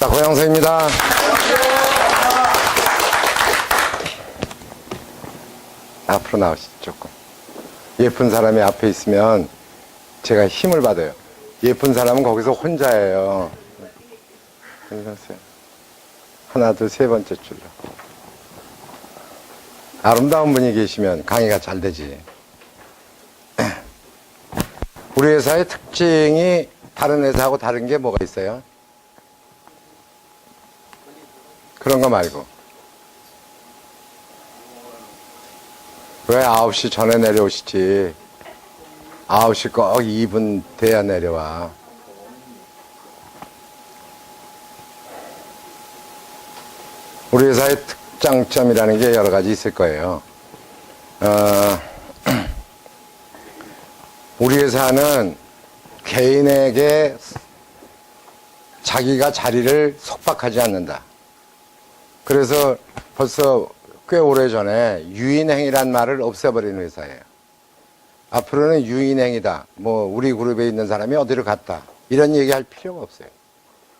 자, 고영서입니다. 앞으로 나오시죠, 조금. 예쁜 사람이 앞에 있으면 제가 힘을 받아요. 예쁜 사람은 거기서 혼자예요. 안녕하세요. 하나, 둘, 세 번째 줄로. 아름다운 분이 계시면 강의가 잘 되지. 우리 회사의 특징이 다른 회사하고 다른 게 뭐가 있어요? 그런 거 말고. 왜 9시 전에 내려오시지? 9시 꼭 2분 돼야 내려와. 우리 회사의 특장점이라는 게 여러 가지 있을 거예요. 우리 회사는 개인에게 자기가 자리를 속박하지 않는다. 그래서 벌써 꽤 오래전에 유인행위란 말을 없애버리는 회사예요. 앞으로는 유인행위다. 뭐 우리 그룹에 있는 사람이 어디로 갔다. 이런 얘기할 필요가 없어요.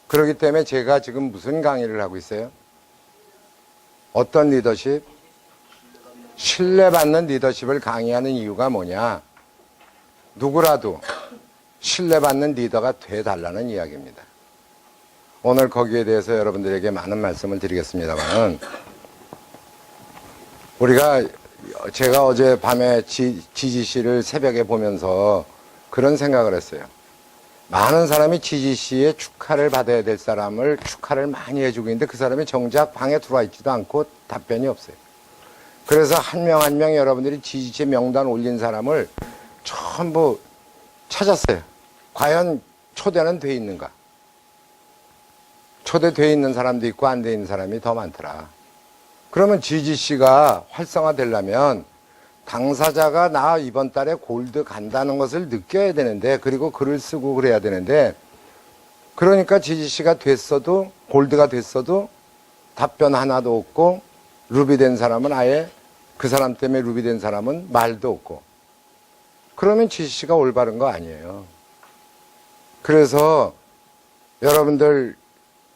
그렇기 때문에 제가 지금 무슨 강의를 하고 있어요? 어떤 리더십? 신뢰받는 리더십을 강의하는 이유가 뭐냐? 누구라도 신뢰받는 리더가 돼달라는 이야기입니다. 오늘 거기에 대해서 여러분들에게 많은 말씀을 드리겠습니다만, 제가 어제 밤에 지지씨를 새벽에 보면서 그런 생각을 했어요. 많은 사람이 지지씨의 축하를 받아야 될 사람을 축하를 많이 해주고 있는데 그 사람이 정작 방에 들어와 있지도 않고 답변이 없어요. 그래서 한 명 한 명 여러분들이 지지씨 명단 올린 사람을 전부 찾았어요. 과연 초대는 돼 있는가? 초대돼 있는 사람도 있고 안 돼 있는 사람이 더 많더라. 그러면 지지씨가 활성화되려면 당사자가 나 이번 달에 골드 간다는 것을 느껴야 되는데, 그리고 글을 쓰고 그래야 되는데, 그러니까 지지씨가 됐어도, 골드가 됐어도 답변 하나도 없고, 루비 된 사람은 아예 그 사람 때문에 루비 된 사람은 말도 없고, 그러면 지지씨가 올바른 거 아니에요. 그래서 여러분들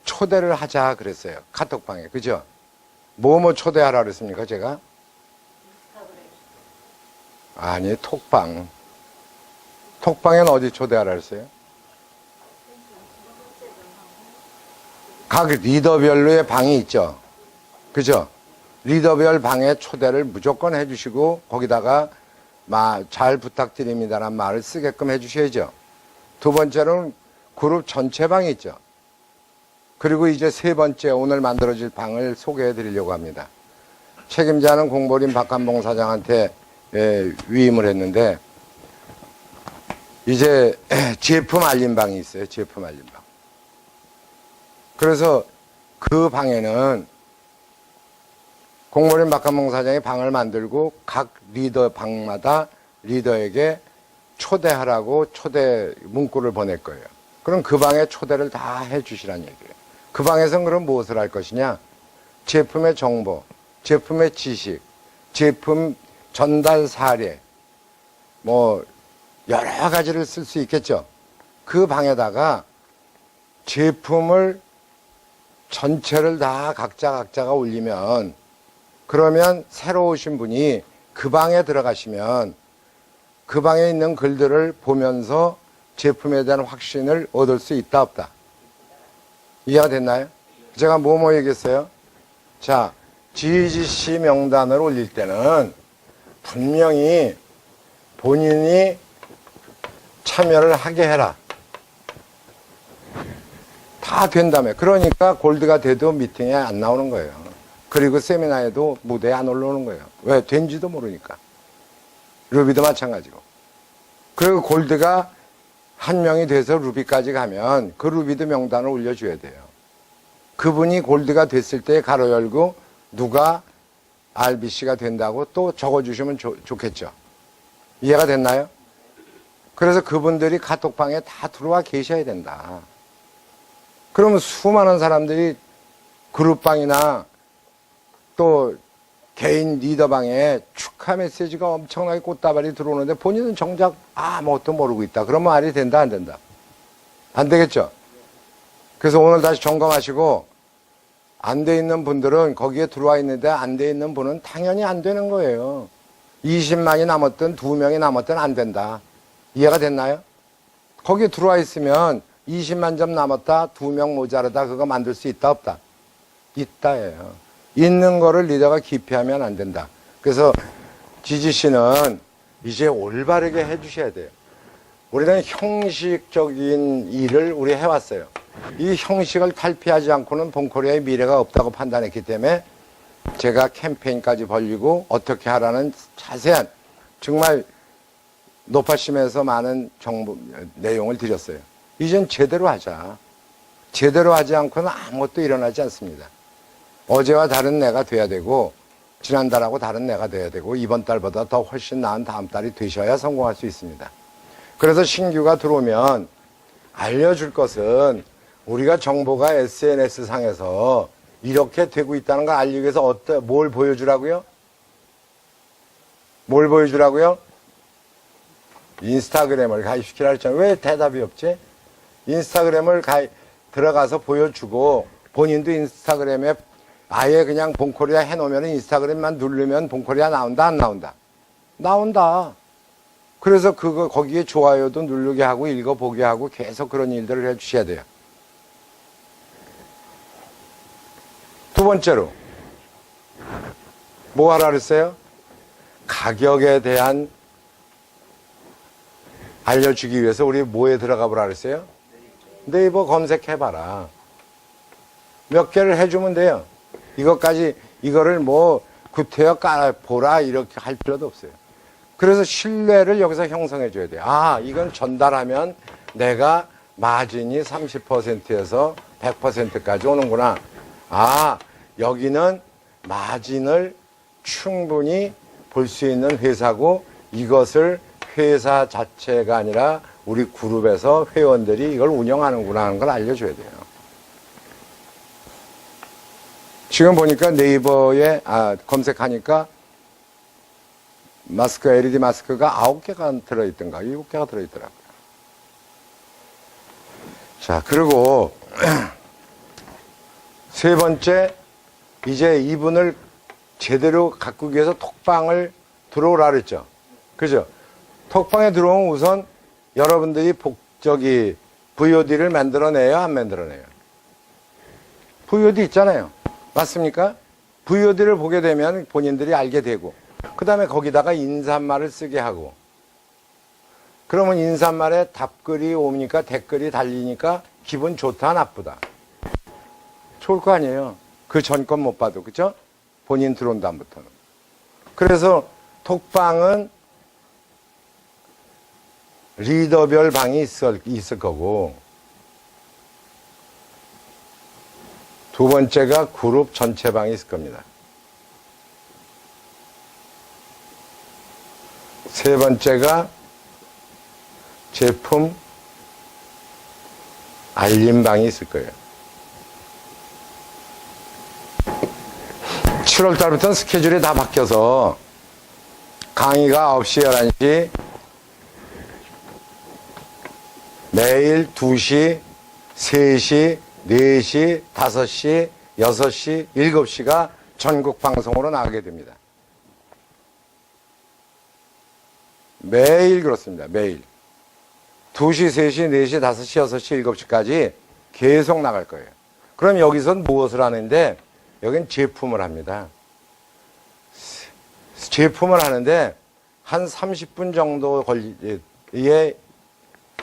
초대를 하자 그랬어요. 카톡방에. 그죠? 뭐 초대하라 그랬습니까, 제가? 아니, 톡방. 톡방엔 어디 초대하라 그랬어요? 각 리더별로의 방이 있죠. 그죠? 리더별 방에 초대를 무조건 해주시고, 거기다가 잘 부탁드립니다라는 말을 쓰게끔 해주셔야죠. 두 번째로는 그룹 전체 방이 있죠. 그리고 이제 세 번째 오늘 만들어질 방을 소개해 드리려고 합니다. 책임자는 공보림 박한봉 사장한테 위임을 했는데, 이제 제품 알림 방이 있어요. 제품 알림 방. 그래서 그 방에는 공보림 박한봉 사장이 방을 만들고 각 리더 방마다 리더에게 초대하라고 초대 문구를 보낼 거예요. 그럼 그 방에 초대를 다 해 주시란 얘기예요. 그 방에서는 그럼 무엇을 할 것이냐? 제품의 정보, 제품의 지식, 제품 전달 사례, 뭐 여러 가지를 쓸 수 있겠죠. 그 방에다가 제품을 전체를 다 각자가 올리면, 그러면 새로 오신 분이 그 방에 들어가시면 그 방에 있는 글들을 보면서 제품에 대한 확신을 얻을 수 있다 없다? 이해가 됐나요? 제가 뭐 얘기했어요? 자, 지지씨 명단을 올릴 때는 분명히 본인이 참여를 하게 해라. 다 된다며. 그러니까 골드가 돼도 미팅에 안 나오는 거예요. 그리고 세미나에도 무대에 안 올라오는 거예요. 왜? 된지도 모르니까. 루비도 마찬가지고. 그리고 골드가 한 명이 돼서 루비까지 가면 그 루비도 명단을 올려줘야 돼요. 그분이 골드가 됐을 때 가로 열고 누가 RBC가 된다고 또 적어주시면 좋겠죠. 이해가 됐나요? 그래서 그분들이 카톡방에 다 들어와 계셔야 된다. 그러면 수많은 사람들이 그룹방이나 또 개인 리더방에 축하 메시지가 엄청나게 꽃다발이 들어오는데 본인은 정작 아무것도 모르고 있다. 그러면 말이 된다, 안 된다? 안 되겠죠? 그래서 오늘 다시 점검하시고 안 돼 있는 분들은 거기에 들어와 있는데 안 돼 있는 분은 당연히 안 되는 거예요. 20만이 남았든 2명이 남았든 안 된다. 이해가 됐나요? 거기에 들어와 있으면 20만 점 남았다, 2명 모자라다, 그거 만들 수 있다, 없다? 있다예요. 있는 거를 리더가 기피하면 안 된다. 그래서 지지 씨는 이제 올바르게 해주셔야 돼요. 우리는 형식적인 일을 우리 해왔어요. 이 형식을 탈피하지 않고는 본코리아의 미래가 없다고 판단했기 때문에 제가 캠페인까지 벌리고 어떻게 하라는 자세한 정말 노파심에서 많은 정보 내용을 드렸어요. 이젠 제대로 하자. 제대로 하지 않고는 아무것도 일어나지 않습니다. 어제와 다른 내가 돼야 되고 지난달하고 다른 내가 돼야 되고 이번 달보다 더 훨씬 나은 다음 달이 되셔야 성공할 수 있습니다. 그래서 신규가 들어오면 알려줄 것은 우리가 정보가 SNS 상에서 이렇게 되고 있다는 걸 알리기 위해서 뭘 보여주라고요? 뭘 보여주라고요? 인스타그램을 가입시키라 했잖아요. 왜 대답이 없지? 인스타그램을 들어가서 보여주고 본인도 인스타그램에 아예 그냥 본코리아 해놓으면 인스타그램만 누르면 본코리아 나온다, 안 나온다? 나온다. 그래서 거기에 좋아요도 누르게 하고 읽어보게 하고 계속 그런 일들을 해주셔야 돼요. 두 번째로 뭐 하라 그랬어요? 가격에 대한 알려주기 위해서 우리 뭐에 들어가 보라 그랬어요? 네이버 검색해봐라. 몇 개를 해주면 돼요. 이거를 뭐 구태여 깔아보라 이렇게 할 필요도 없어요. 그래서 신뢰를 여기서 형성해 줘야 돼요. 아, 이건 전달하면 내가 마진이 30%에서 100%까지 오는구나. 아, 여기는 마진을 충분히 볼 수 있는 회사고 이것을 회사 자체가 아니라 우리 그룹에서 회원들이 이걸 운영하는구나 하는 걸 알려줘야 돼요. 지금 보니까 네이버에 검색하니까 마스크, LED 마스크가 9개가 들어있던가 7개가 들어있더라고요. 자, 그리고 세 번째, 이제 이분을 제대로 가꾸기 위해서 톡방을 들어오라 그랬죠. 그죠? 톡방에 들어오면 우선 여러분들이 VOD를 만들어내요, 안 만들어내요? VOD 있잖아요. 맞습니까? VOD를 보게 되면 본인들이 알게 되고, 그 다음에 거기다가 인사말을 쓰게 하고, 그러면 인사말에 답글이 오니까 댓글이 달리니까 기분 좋다, 나쁘다? 좋을 거 아니에요. 그 전 건 못 봐도, 그죠? 본인 들어온 다음부터는. 그래서 톡방은 리더별 방이 있을 거고, 두 번째가 그룹 전체 방이 있을 겁니다. 세 번째가 제품 알림 방이 있을 거예요. 7월 달부터는 스케줄이 다 바뀌어서 강의가 9시, 11시, 매일 2시, 3시, 4시, 5시, 6시, 7시가 전국 방송으로 나가게 됩니다. 매일 그렇습니다. 매일. 2시, 3시, 4시, 5시, 6시, 7시까지 계속 나갈 거예요. 그럼 여기선 무엇을 하는데, 여긴 제품을 합니다. 제품을 하는데 한 30분 정도 의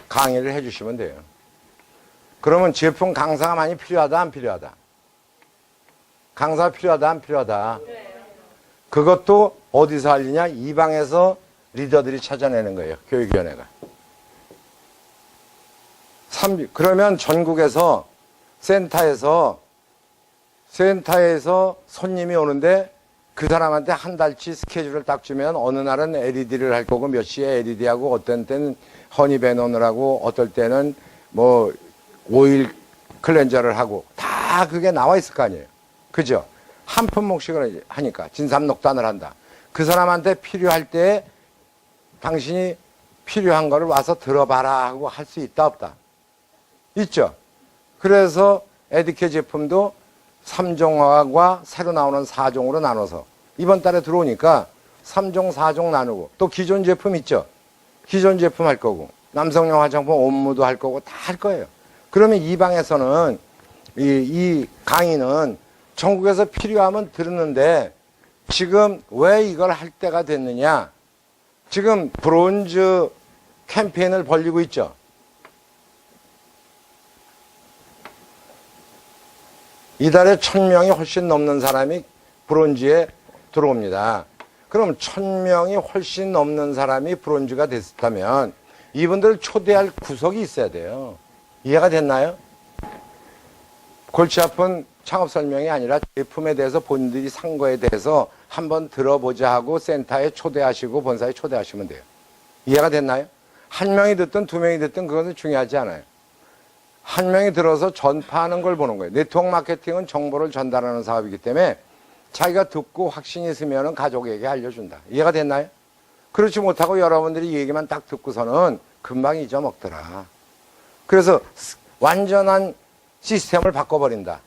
강의를 해주시면 돼요. 그러면 제품 강사가 많이 필요하다, 안 필요하다? 강사가 필요하다, 안 필요하다? 그것도 어디서 알리냐? 이 방에서 리더들이 찾아내는 거예요. 교육위원회가. 그러면 전국에서 센터에서 손님이 오는데 그 사람한테 한 달치 스케줄을 딱 주면 어느 날은 LED를 할 거고 몇 시에 LED하고 어떤 때는 허니베논을 하고 어떨 때는 뭐 오일 클렌저를 하고 다 그게 나와 있을 거 아니에요. 그죠? 한 품목씩을 하니까 진삼녹단을 한다. 그 사람한테 필요할 때 당신이 필요한 거를 와서 들어봐라 하고 할 수 있다 없다? 있죠? 그래서 에디케 제품도 3종과 새로 나오는 4종으로 나눠서 이번 달에 들어오니까 3종, 4종 나누고 또 기존 제품 있죠. 기존 제품 할 거고 남성용 화장품 옴무도 할 거고 다 할 거예요. 그러면 이 방에서는 이 강의는 전국에서 필요하면 들었는데 지금 왜 이걸 할 때가 됐느냐. 지금 브론즈 캠페인을 벌리고 있죠. 이달에 1000명이 훨씬 넘는 사람이 브론즈에 들어옵니다. 그럼 1000명이 훨씬 넘는 사람이 브론즈가 됐다면 이분들을 초대할 구석이 있어야 돼요. 이해가 됐나요? 골치 아픈 창업 설명이 아니라 제품에 대해서 본인들이 산 거에 대해서 한번 들어보자 하고 센터에 초대하시고 본사에 초대하시면 돼요. 이해가 됐나요? 한 명이 듣든 두 명이 듣든 그것은 중요하지 않아요. 한 명이 들어서 전파하는 걸 보는 거예요. 네트워크 마케팅은 정보를 전달하는 사업이기 때문에 자기가 듣고 확신이 있으면 가족에게 알려준다. 이해가 됐나요? 그렇지 못하고 여러분들이 얘기만 딱 듣고서는 금방 잊어먹더라. 그래서 완전한 시스템을 바꿔버린다.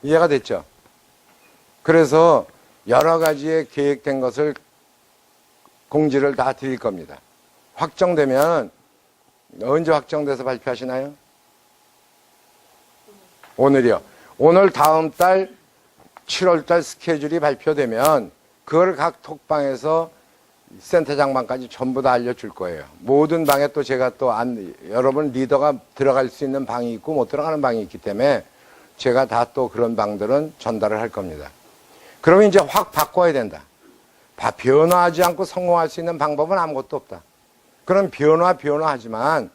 이해가 됐죠? 그래서 여러 가지의 계획된 것을 공지를 다 드릴 겁니다. 확정되면 언제 확정돼서 발표하시나요? 오늘이요. 오늘 다음 달 7월 달 스케줄이 발표되면 그걸 각 톡방에서 센터장방까지 전부 다 알려줄 거예요. 모든 방에 또 제가 또 여러분 리더가 들어갈 수 있는 방이 있고 못 들어가는 방이 있기 때문에 제가 다 또 그런 방들은 전달을 할 겁니다. 그러면 이제 확 바꿔야 된다. 변화하지 않고 성공할 수 있는 방법은 아무것도 없다. 그럼 변화하지만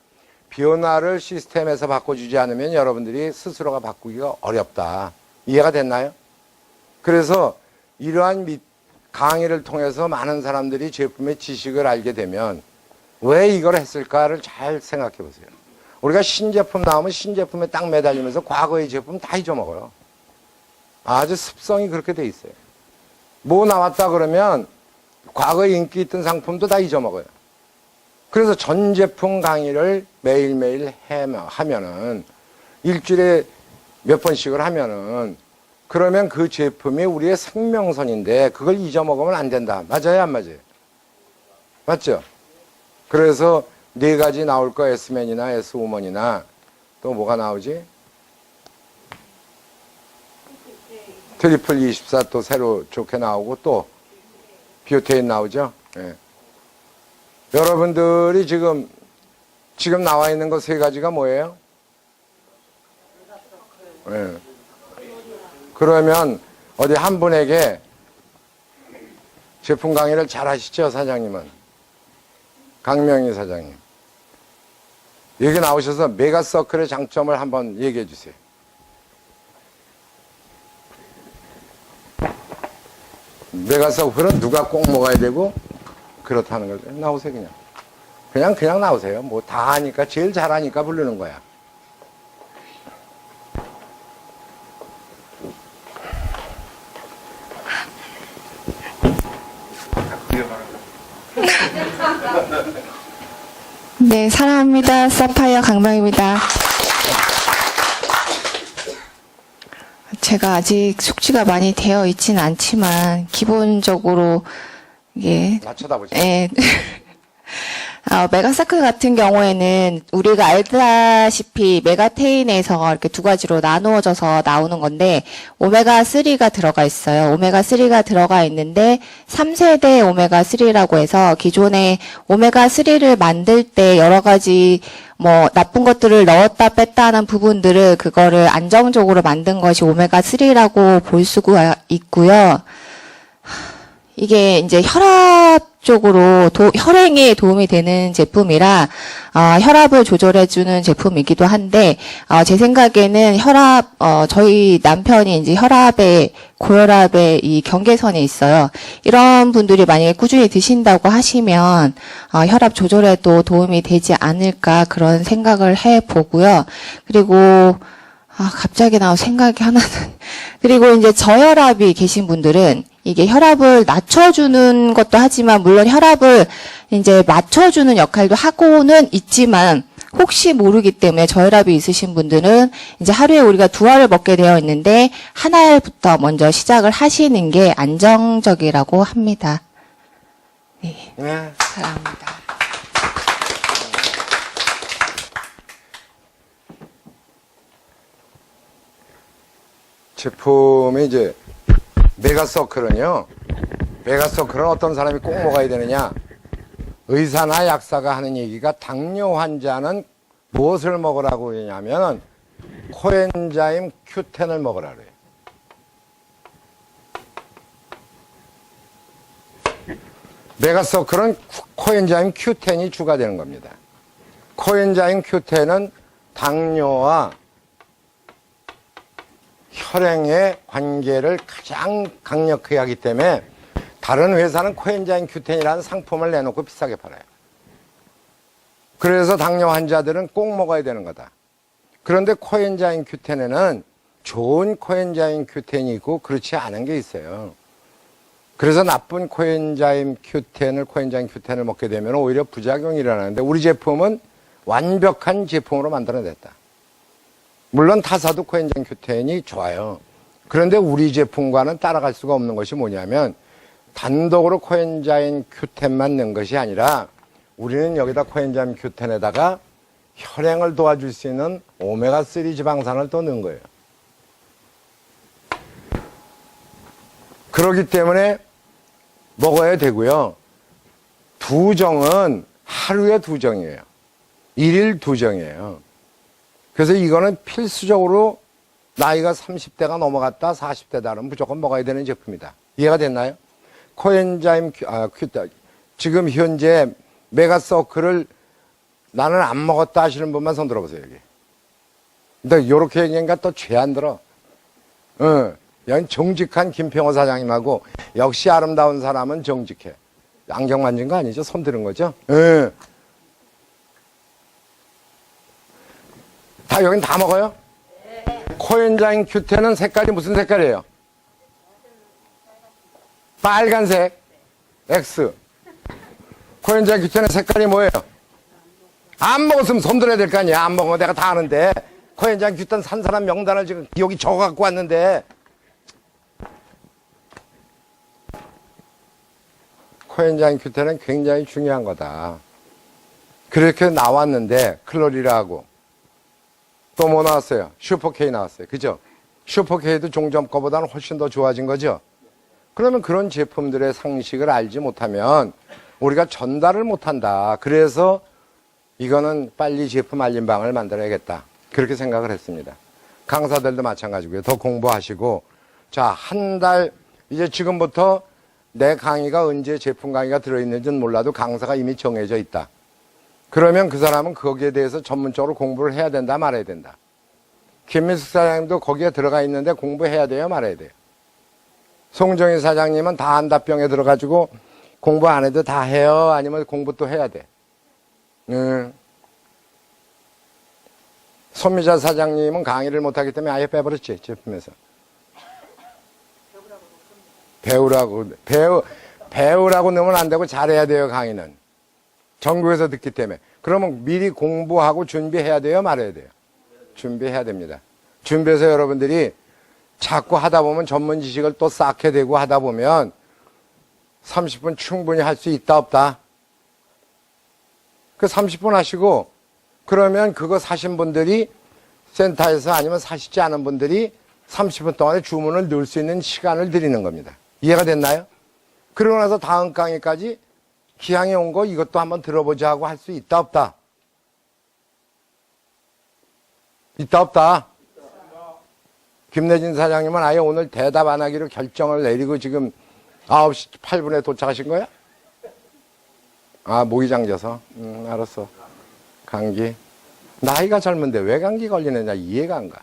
변화를 시스템에서 바꿔주지 않으면 여러분들이 스스로가 바꾸기가 어렵다. 이해가 됐나요? 그래서 이러한 강의를 통해서 많은 사람들이 제품의 지식을 알게 되면 왜 이걸 했을까를 잘 생각해 보세요. 우리가 신제품 나오면 신제품에 딱 매달리면서 과거의 제품 다 잊어먹어요. 아주 습성이 그렇게 돼 있어요. 뭐 나왔다 그러면 과거에 인기 있던 상품도 다 잊어먹어요. 그래서 전 제품 강의를 매일매일 하면은 일주일에 몇 번씩을 하면은 그러면 그 제품이 우리의 생명선인데 그걸 잊어먹으면 안 된다. 맞아요, 안 맞아요? 맞죠? 그래서 4가지 나올 거 S맨이나 S우먼이나 또 뭐가 나오지? 트리플 24 또 새로 좋게 나오고 또 비오테인 나오죠? 예. 여러분들이 지금 나와 있는 거 3가지가 뭐예요? 예. 그러면 어디 한 분에게 제품 강의를 잘 하시죠, 사장님은? 강명희 사장님. 여기 나오셔서 메가서클의 장점을 한번 얘기해 주세요. 메가서클은 누가 꼭 먹어야 되고 그렇다는 거죠. 나오세요, 그냥 나오세요. 뭐 다 하니까 제일 잘하니까 부르는 거야. 네, 사랑합니다. 사파이어 강명입니다. 제가 아직 숙지가 많이 되어 있지는 않지만 기본적으로 이게 다 쳐다보죠. 예. 메가사클 같은 경우에는 우리가 알다시피 메가테인에서 이렇게 2가지로 나누어져서 나오는 건데 오메가3가 들어가 있어요. 오메가3가 들어가 있는데 3세대 오메가3라고 해서 기존에 오메가3를 만들 때 여러 가지 뭐 나쁜 것들을 넣었다 뺐다 하는 부분들을 그거를 안정적으로 만든 것이 오메가3라고 볼 수가 있고요. 이게 이제 혈압 쪽으로 혈행에 도움이 되는 제품이라 혈압을 조절해주는 제품이기도 한데 제 생각에는 저희 남편이 이제 고혈압에 이 경계선에 있어요. 이런 분들이 만약에 꾸준히 드신다고 하시면 혈압 조절에도 도움이 되지 않을까 그런 생각을 해보고요. 그리고 갑자기 생각이 하나는 그리고 이제 저혈압이 계신 분들은 이게 혈압을 낮춰주는 것도 하지만 물론 혈압을 이제 맞춰주는 역할도 하고는 있지만 혹시 모르기 때문에 저혈압이 있으신 분들은 이제 하루에 우리가 2알을 먹게 되어 있는데 1알부터 먼저 시작을 하시는 게 안정적이라고 합니다. 네, 네. 사랑합니다. 제품이 이제 메가서클은요. 메가서클은 어떤 사람이 꼭 먹어야 되느냐? 의사나 약사가 하는 얘기가 당뇨 환자는 무엇을 먹으라고 그러냐면 코엔자임 Q10을 먹으라 그래요. 메가서클은 코엔자임 Q10이 추가되는 겁니다. 코엔자임 Q10은 당뇨와 혈행의 관계를 가장 강력하게 하기 때문에 다른 회사는 코엔자임 Q10이라는 상품을 내놓고 비싸게 팔아요. 그래서 당뇨 환자들은 꼭 먹어야 되는 거다. 그런데 코엔자임 Q10에는 좋은 코엔자임 Q10이 있고 그렇지 않은 게 있어요. 그래서 나쁜 코엔자임 Q10을 먹게 되면 오히려 부작용이 일어나는데 우리 제품은 완벽한 제품으로 만들어냈다. 물론 타사도 코엔자임 Q10이 좋아요. 그런데 우리 제품과는 따라갈 수가 없는 것이 뭐냐면 단독으로 코엔자임 Q10만 넣은 것이 아니라 우리는 여기다 코엔자임 Q10에다가 혈행을 도와줄 수 있는 오메가3 지방산을 또 넣은 거예요. 그렇기 때문에 먹어야 되고요. 2정은 하루에 2정이에요. 1일 2정이에요. 그래서 이거는 필수적으로 나이가 30대가 넘어갔다 40대다는 무조건 먹어야 되는 제품이다. 이해가 됐나요? 코엔자임 Q10 지금 현재 메가서클을 나는 안 먹었다 하시는 분만 손 들어보세요. 여기. 근데 요렇게 얘기하니까 또 죄 안 들어. 여기 정직한 김평호 사장님하고 역시 아름다운 사람은 정직해. 안경 만진 거 아니죠? 손 들은 거죠? 다 여긴 다 먹어요? 코엔자임 Q10은 색깔이 무슨 색깔이에요? 빨간색 X. 코엔자임 Q10의 색깔이 뭐예요? 안 먹었으면 손 들어야 될 거 아니야. 안 먹으면 내가 다 아는데. 코엔자임 Q10 산 사람 명단을 지금 여기 적어갖고 왔는데. 코엔자임 Q10은 굉장히 중요한 거다. 그렇게 나왔는데 클로리라하고 또 뭐 나왔어요? 슈퍼K 나왔어요. 그죠? 슈퍼K도 종점 거보다는 훨씬 더 좋아진 거죠? 그러면 그런 제품들의 상식을 알지 못하면 우리가 전달을 못한다. 그래서 이거는 빨리 제품 알림방을 만들어야겠다. 그렇게 생각을 했습니다. 강사들도 마찬가지고요. 더 공부하시고 자, 한 달 이제 지금부터 내 강의가 언제 제품 강의가 들어있는지는 몰라도 강사가 이미 정해져 있다. 그러면 그 사람은 거기에 대해서 전문적으로 공부를 해야 된다 말아야 된다. 김민숙 사장님도 거기에 들어가 있는데 공부해야 돼요 말아야 돼요. 송정희 사장님은 다 안다병에 들어가지고 공부 안 해도 다 해요 아니면 공부 또 해야 돼. 손미자 사장님은 강의를 못하기 때문에 아예 빼버렸지 제품에서. 배우라고 넣으면 안 되고 잘해야 돼요 강의는. 전국에서 듣기 때문에. 그러면 미리 공부하고 준비해야 돼요 말아야 돼요? 준비해야 됩니다. 준비해서 여러분들이 자꾸 하다 보면 전문 지식을 또 쌓게 되고 하다 보면 30분 충분히 할 수 있다 없다? 그 30분 하시고 그러면 그거 사신 분들이 센터에서 아니면 사시지 않은 분들이 30분 동안에 주문을 넣을 수 있는 시간을 드리는 겁니다. 이해가 됐나요? 그러고 나서 다음 강의까지 기왕에 온 거 이것도 한번 들어보자 하고 할 수 있다 없다? 있다 없다? 김내진 사장님은 아예 오늘 대답 안 하기로 결정을 내리고 지금 9시 8분에 도착하신 거야? 아, 모기 잠겨서? 알았어. 감기. 나이가 젊은데 왜 감기 걸리느냐 이해가 안 가.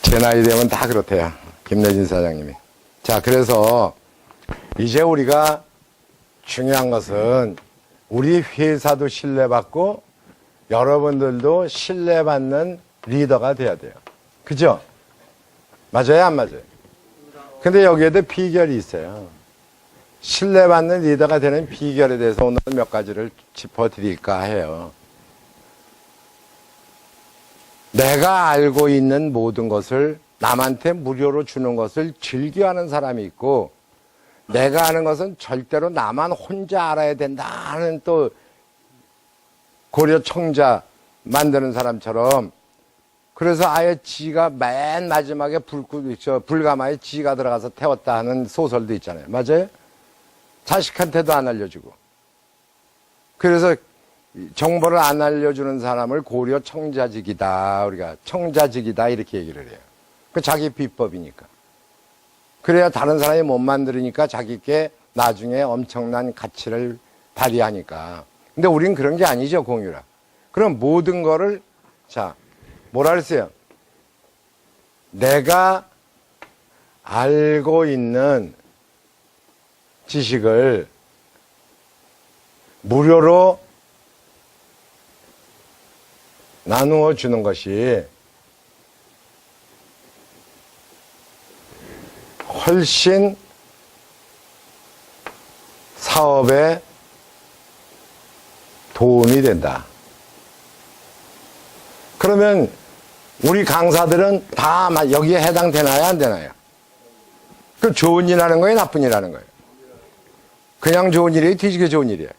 제 나이 되면 다 그렇대요. 김내진 사장님이. 자, 그래서 이제 우리가 중요한 것은 우리 회사도 신뢰받고 여러분들도 신뢰받는 리더가 돼야 돼요. 그죠? 맞아요? 안 맞아요? 근데 여기에도 비결이 있어요. 신뢰받는 리더가 되는 비결에 대해서 오늘 몇 가지를 짚어드릴까 해요. 내가 알고 있는 모든 것을 남한테 무료로 주는 것을 즐겨하는 사람이 있고, 내가 아는 것은 절대로 나만 혼자 알아야 된다 하는 또 고려 청자 만드는 사람처럼, 그래서 아예 지가 맨 마지막에 불가마에 지가 들어가서 태웠다 하는 소설도 있잖아요. 맞아요? 자식한테도 안 알려주고. 그래서 정보를 안 알려주는 사람을 고려 청자직이다, 우리가 청자직이다 이렇게 얘기를 해요. 그 자기 비법이니까. 그래야 다른 사람이 못 만들으니까 자기께 나중에 엄청난 가치를 발휘하니까. 근데 우린 그런 게 아니죠, 공유라. 그럼 모든 거를, 자, 뭐라 그랬어요? 내가 알고 있는 지식을 무료로 나누어 주는 것이 훨씬 사업에 도움이 된다. 그러면 우리 강사들은 다 여기에 해당되나요? 안 되나요? 그 좋은 일 하는 거예요? 나쁜 일 하는 거예요? 그냥 좋은 일이에요? 뒤지게 좋은 일이에요?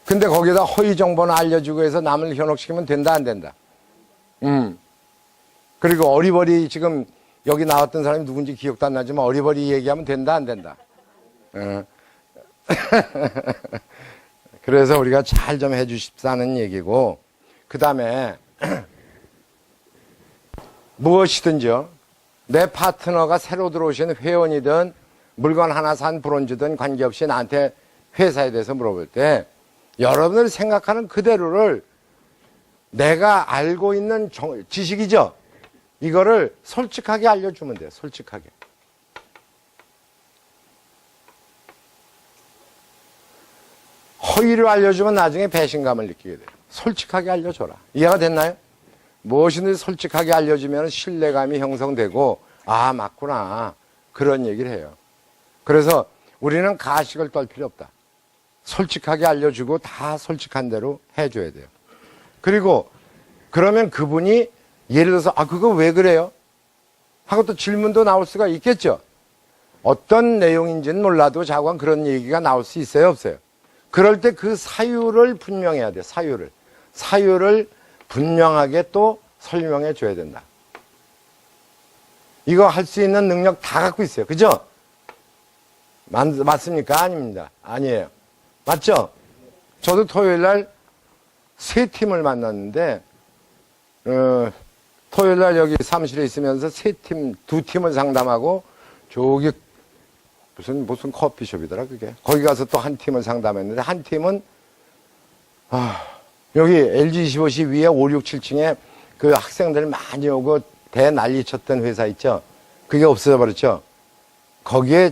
근데 거기다 허위 정보는 알려주고 해서 남을 현혹시키면 된다, 안 된다? 그리고 어리버리 지금 여기 나왔던 사람이 누군지 기억도 안 나지만 어리버리 얘기하면 된다, 안 된다? 그래서 우리가 잘 좀 해주십사는 얘기고, 그 다음에 무엇이든지요, 내 파트너가 새로 들어오신 회원이든 물건 하나 산 브론즈든 관계없이 나한테 회사에 대해서 물어볼 때 여러분들이 생각하는 그대로를, 내가 알고 있는 지식이죠, 이거를 솔직하게 알려주면 돼요. 솔직하게. 허위를 알려주면 나중에 배신감을 느끼게 돼요. 솔직하게 알려줘라. 이해가 됐나요? 무엇이든지 솔직하게 알려주면 신뢰감이 형성되고, 아, 맞구나, 그런 얘기를 해요. 그래서 우리는 가식을 떨 필요 없다. 솔직하게 알려주고 다 솔직한 대로 해줘야 돼요. 그리고 그러면 그분이 예를 들어서, 아, 그거 왜 그래요? 하고 또 질문도 나올 수가 있겠죠. 어떤 내용인지는 몰라도 자관 그런 얘기가 나올 수 있어요, 없어요? 그럴 때 그 사유를 분명해야 돼요. 사유를 분명하게 또 설명해 줘야 된다. 이거 할 수 있는 능력 다 갖고 있어요. 그죠? 맞습니까? 아닙니다. 아니에요. 맞죠? 저도 토요일 날 세 팀을 만났는데, 토요일 날 여기 사무실에 있으면서 두 팀을 상담하고, 저기 무슨 커피숍이더라, 그게. 거기 가서 또 한 팀을 상담했는데, 한 팀은, 여기 LG25시 위에 5, 6, 7층에 그 학생들 많이 오고 대난리 쳤던 회사 있죠? 그게 없어져 버렸죠? 거기에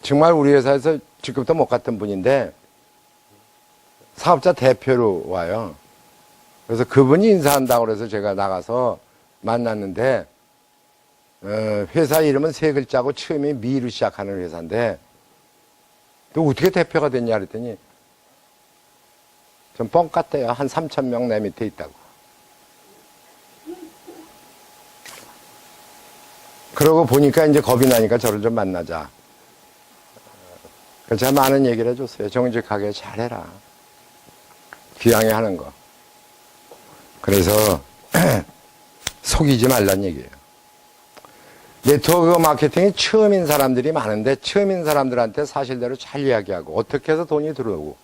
정말 우리 회사에서 직급도 못 갔던 분인데 사업자 대표로 와요. 그래서 그분이 인사한다고 그래서 제가 나가서 만났는데, 회사 이름은 세 글자고 처음이 미로 시작하는 회사인데, 너 어떻게 대표가 됐냐 그랬더니 좀 뻥 같대요. 한 3,000명 내 밑에 있다고. 그러고 보니까 이제 겁이 나니까 저를 좀 만나자. 그래서 제가 많은 얘기를 해줬어요. 정직하게 잘해라. 귀향에 하는 거. 그래서 속이지 말란 얘기예요. 네트워크 마케팅이 처음인 사람들이 많은데, 처음인 사람들한테 사실대로 잘 이야기하고 어떻게 해서 돈이 들어오고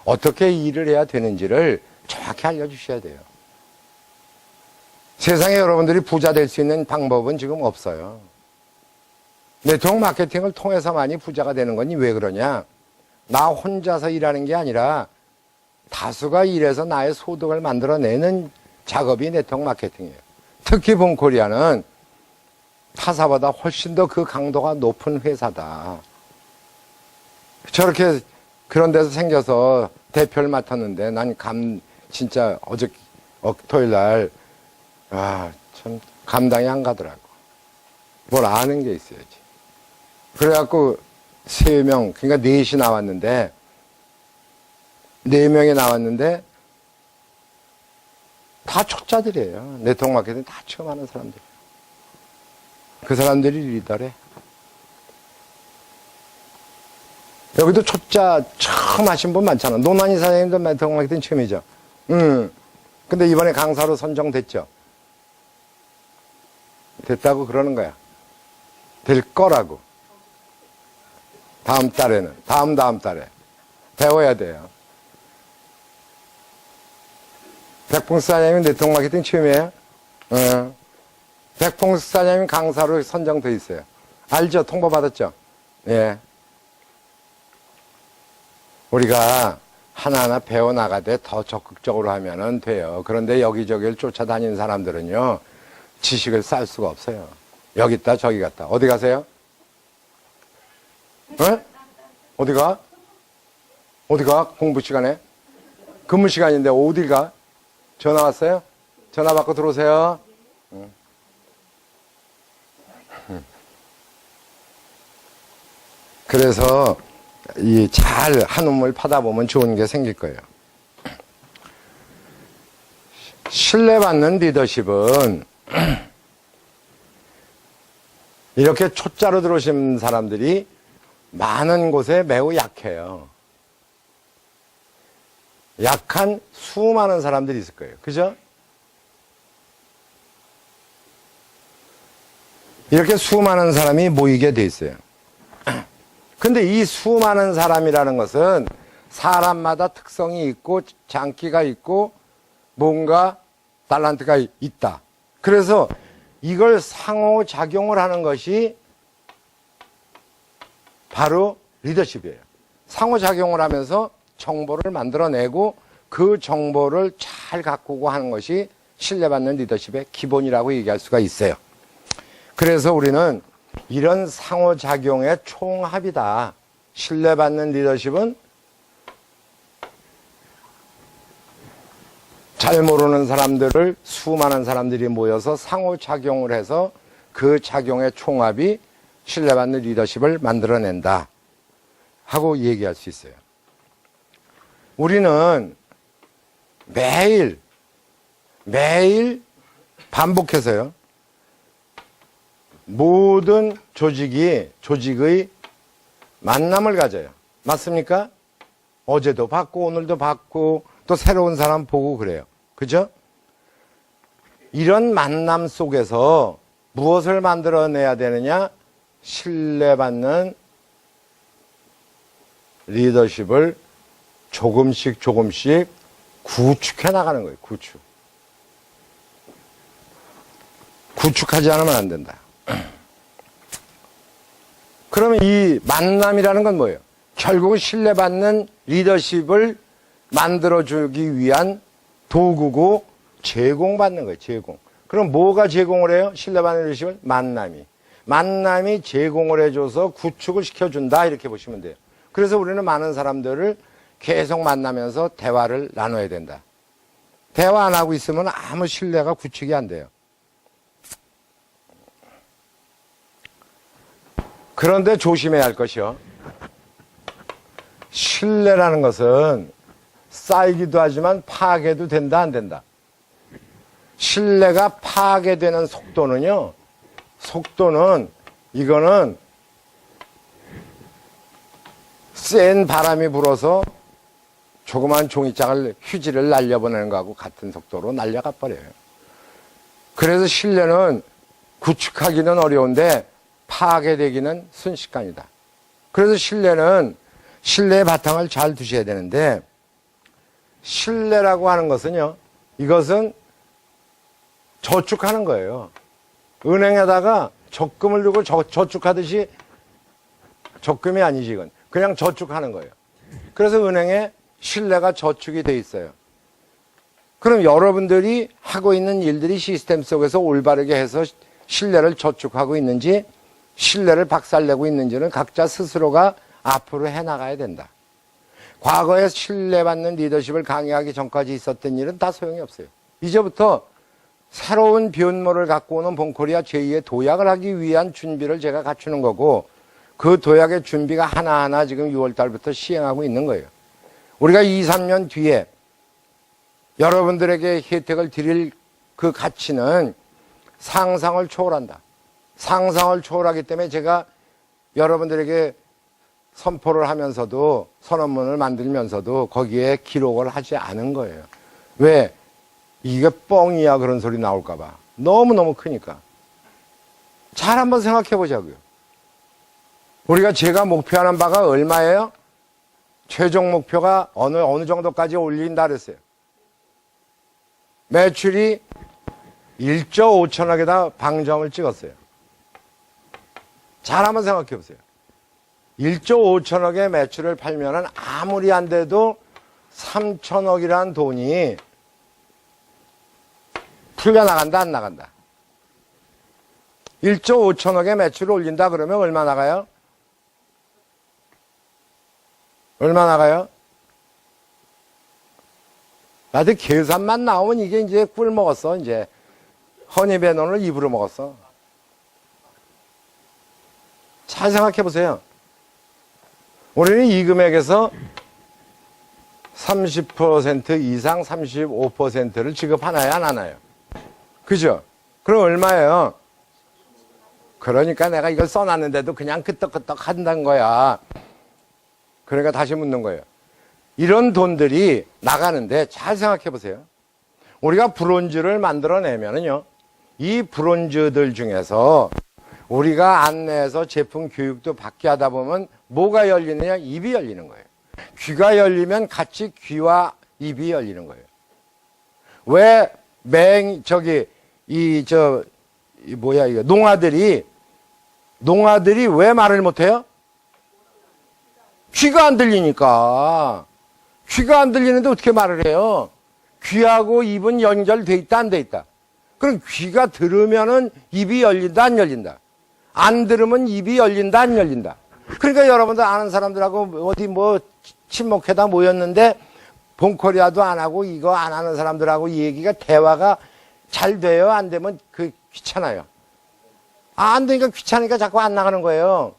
어떻게 일을 해야 되는지를 정확히 알려주셔야 돼요. 세상에 여러분들이 부자 될 수 있는 방법은 지금 없어요. 네트워크 마케팅을 통해서만이 부자가 되는 거니 왜 그러냐? 나 혼자서 일하는 게 아니라 다수가 일해서 나의 소득을 만들어내는 작업이 네트워크 마케팅이에요. 특히 본코리아는 타사보다 훨씬 더 그 강도가 높은 회사다. 저렇게 그런 데서 생겨서 대표를 맡았는데 난 진짜 토요일 날, 참 감당이 안 가더라고. 뭘 아는 게 있어야지. 그래갖고 3명, 그러니까 4이 나왔는데, 4명이 나왔는데, 다 초짜들이에요. 네트워크 마케팅 다 처음 하는 사람들. 그 사람들이 리더래. 여기도 초짜 처음 하신 분 많잖아. 노만희 사장님도 네트워크 마케팅 처음이죠. 근데 이번에 강사로 선정됐죠. 됐다고 그러는 거야. 될 거라고. 다음 달에는. 다음 달에. 배워야 돼요. 백봉수 사장님이 네트워크 마케팅 처음이에요? 백봉수 사장님이 강사로 선정돼 있어요. 알죠? 통보 받았죠? 예. 우리가 하나하나 배워나가되 더 적극적으로 하면 돼요. 그런데 여기저기를 쫓아다니는 사람들은요, 지식을 쌓을 수가 없어요. 여기 있다, 저기 갔다. 어디 가세요? 어디 가? 어디 가? 공부 시간에? 근무 시간인데 어디 가? 전화 왔어요? 전화 받고 들어오세요. 그래서 이 잘 한우물 파다 보면 좋은 게 생길 거예요. 신뢰받는 리더십은 이렇게 초짜로 들어오신 사람들이 많은 곳에 매우 약해요. 약한 수많은 사람들이 있을 거예요. 그죠? 이렇게 수많은 사람이 모이게 돼 있어요. 근데 이 수많은 사람이라는 것은 사람마다 특성이 있고 장기가 있고 뭔가 달란트가 있다. 그래서 이걸 상호작용을 하는 것이 바로 리더십이에요. 상호작용을 하면서 정보를 만들어내고 그 정보를 잘 가꾸고 하는 것이 신뢰받는 리더십의 기본이라고 얘기할 수가 있어요. 그래서 우리는 이런 상호작용의 총합이다. 신뢰받는 리더십은 잘 모르는 사람들을 수많은 사람들이 모여서 상호작용을 해서 그 작용의 총합이 신뢰받는 리더십을 만들어낸다 하고 얘기할 수 있어요. 우리는 매일 반복해서요. 모든 조직의 만남을 가져요. 맞습니까? 어제도 봤고 오늘도 봤고 또 새로운 사람 보고 그래요. 그죠? 이런 만남 속에서 무엇을 만들어내야 되느냐? 신뢰받는 리더십을 조금씩 구축해 나가는 거예요. 구축하지 않으면 안 된다. 그러면 이 만남이라는 건 뭐예요? 결국은 신뢰받는 리더십을 만들어주기 위한 도구고 제공받는 거예요. 제공. 그럼 뭐가 제공을 해요? 신뢰받는 리더십을? 만남이 제공을 해줘서 구축을 시켜준다 이렇게 보시면 돼요. 그래서 우리는 많은 사람들을 계속 만나면서 대화를 나눠야 된다. 대화 안 하고 있으면 아무 신뢰가 구축이 안 돼요. 그런데 조심해야 할 것이요. 신뢰라는 것은 쌓이기도 하지만 파괴도 된다, 안 된다. 신뢰가 파괴되는 속도는 이거는 센 바람이 불어서 조그만 종이장을 휴지를 날려보내는 거하고 같은 속도로 날려가 버려요. 그래서 신뢰는 구축하기는 어려운데 파괴되기는 순식간이다. 그래서 신뢰의 바탕을 잘 두셔야 되는데, 신뢰라고 하는 것은요, 이것은 저축하는 거예요. 은행에다가 적금을 두고 저축하듯이, 적금이 아니지 이건. 그냥 저축하는 거예요. 그래서 은행에 신뢰가 저축이 돼 있어요. 그럼 여러분들이 하고 있는 일들이 시스템 속에서 올바르게 해서 신뢰를 저축하고 있는지, 신뢰를 박살내고 있는지는 각자 스스로가 앞으로 해나가야 된다. 과거에 신뢰받는 리더십을 강의하기 전까지 있었던 일은 다 소용이 없어요. 이제부터 새로운 변모를 갖고 오는 본코리아 제2의 도약을 하기 위한 준비를 제가 갖추는 거고, 그 도약의 준비가 하나하나 지금 6월 달부터 시행하고 있는 거예요. 우리가 2, 3년 뒤에 여러분들에게 혜택을 드릴 그 가치는 상상을 초월한다. 상상을 초월하기 때문에 제가 여러분들에게 선포를 하면서도 선언문을 만들면서도 거기에 기록을 하지 않은 거예요. 왜? 이게 뻥이야 그런 소리 나올까 봐. 너무너무 크니까. 잘 한번 생각해 보자고요. 우리가 제가 목표하는 바가 얼마예요? 최종 목표가 어느 정도까지 올린다 그랬어요. 매출이 1조 5천억에다 방정을 찍었어요. 잘 한번 생각해 보세요. 1조 5천억의 매출을 팔면은 아무리 안 돼도 3천억이라는 돈이 풀려나간다, 안 나간다? 1조 5천억의 매출을 올린다 그러면 얼마 나가요? 얼마 나가요? 나도 계산만 나오면 이게 이제 꿀 먹었어, 이제. 허니베논을 입으로 먹었어. 잘 생각해 보세요. 우리는 이 금액에서 30% 이상 35%를 지급하나요, 안 하나요? 그죠? 그럼 얼마예요? 그러니까 내가 이걸 써놨는데도 그냥 끄떡끄떡 한다는 거야. 그러니까 다시 묻는 거예요. 이런 돈들이 나가는데 잘 생각해 보세요. 우리가 브론즈를 만들어내면은요, 이 브론즈들 중에서 우리가 안내해서 제품 교육도 받게 하다 보면 뭐가 열리느냐? 입이 열리는 거예요. 귀가 열리면 같이 귀와 입이 열리는 거예요. 왜 농아들이 왜 말을 못해요? 귀가 안 들리니까. 귀가 안 들리는데 어떻게 말을 해요? 귀하고 입은 연결돼 있다, 안 돼 있다? 그럼 귀가 들으면은 입이 열린다, 안 열린다? 안 들으면 입이 열린다, 안 열린다? 그러니까 여러분들 아는 사람들하고 어디 뭐 친목회다 모였는데 본코리아도 안 하고 이거 안 하는 사람들하고 이 얘기가 대화가 잘 돼요? 안 되면 그 귀찮아요. 안 되니까 귀찮으니까 자꾸 안 나가는 거예요.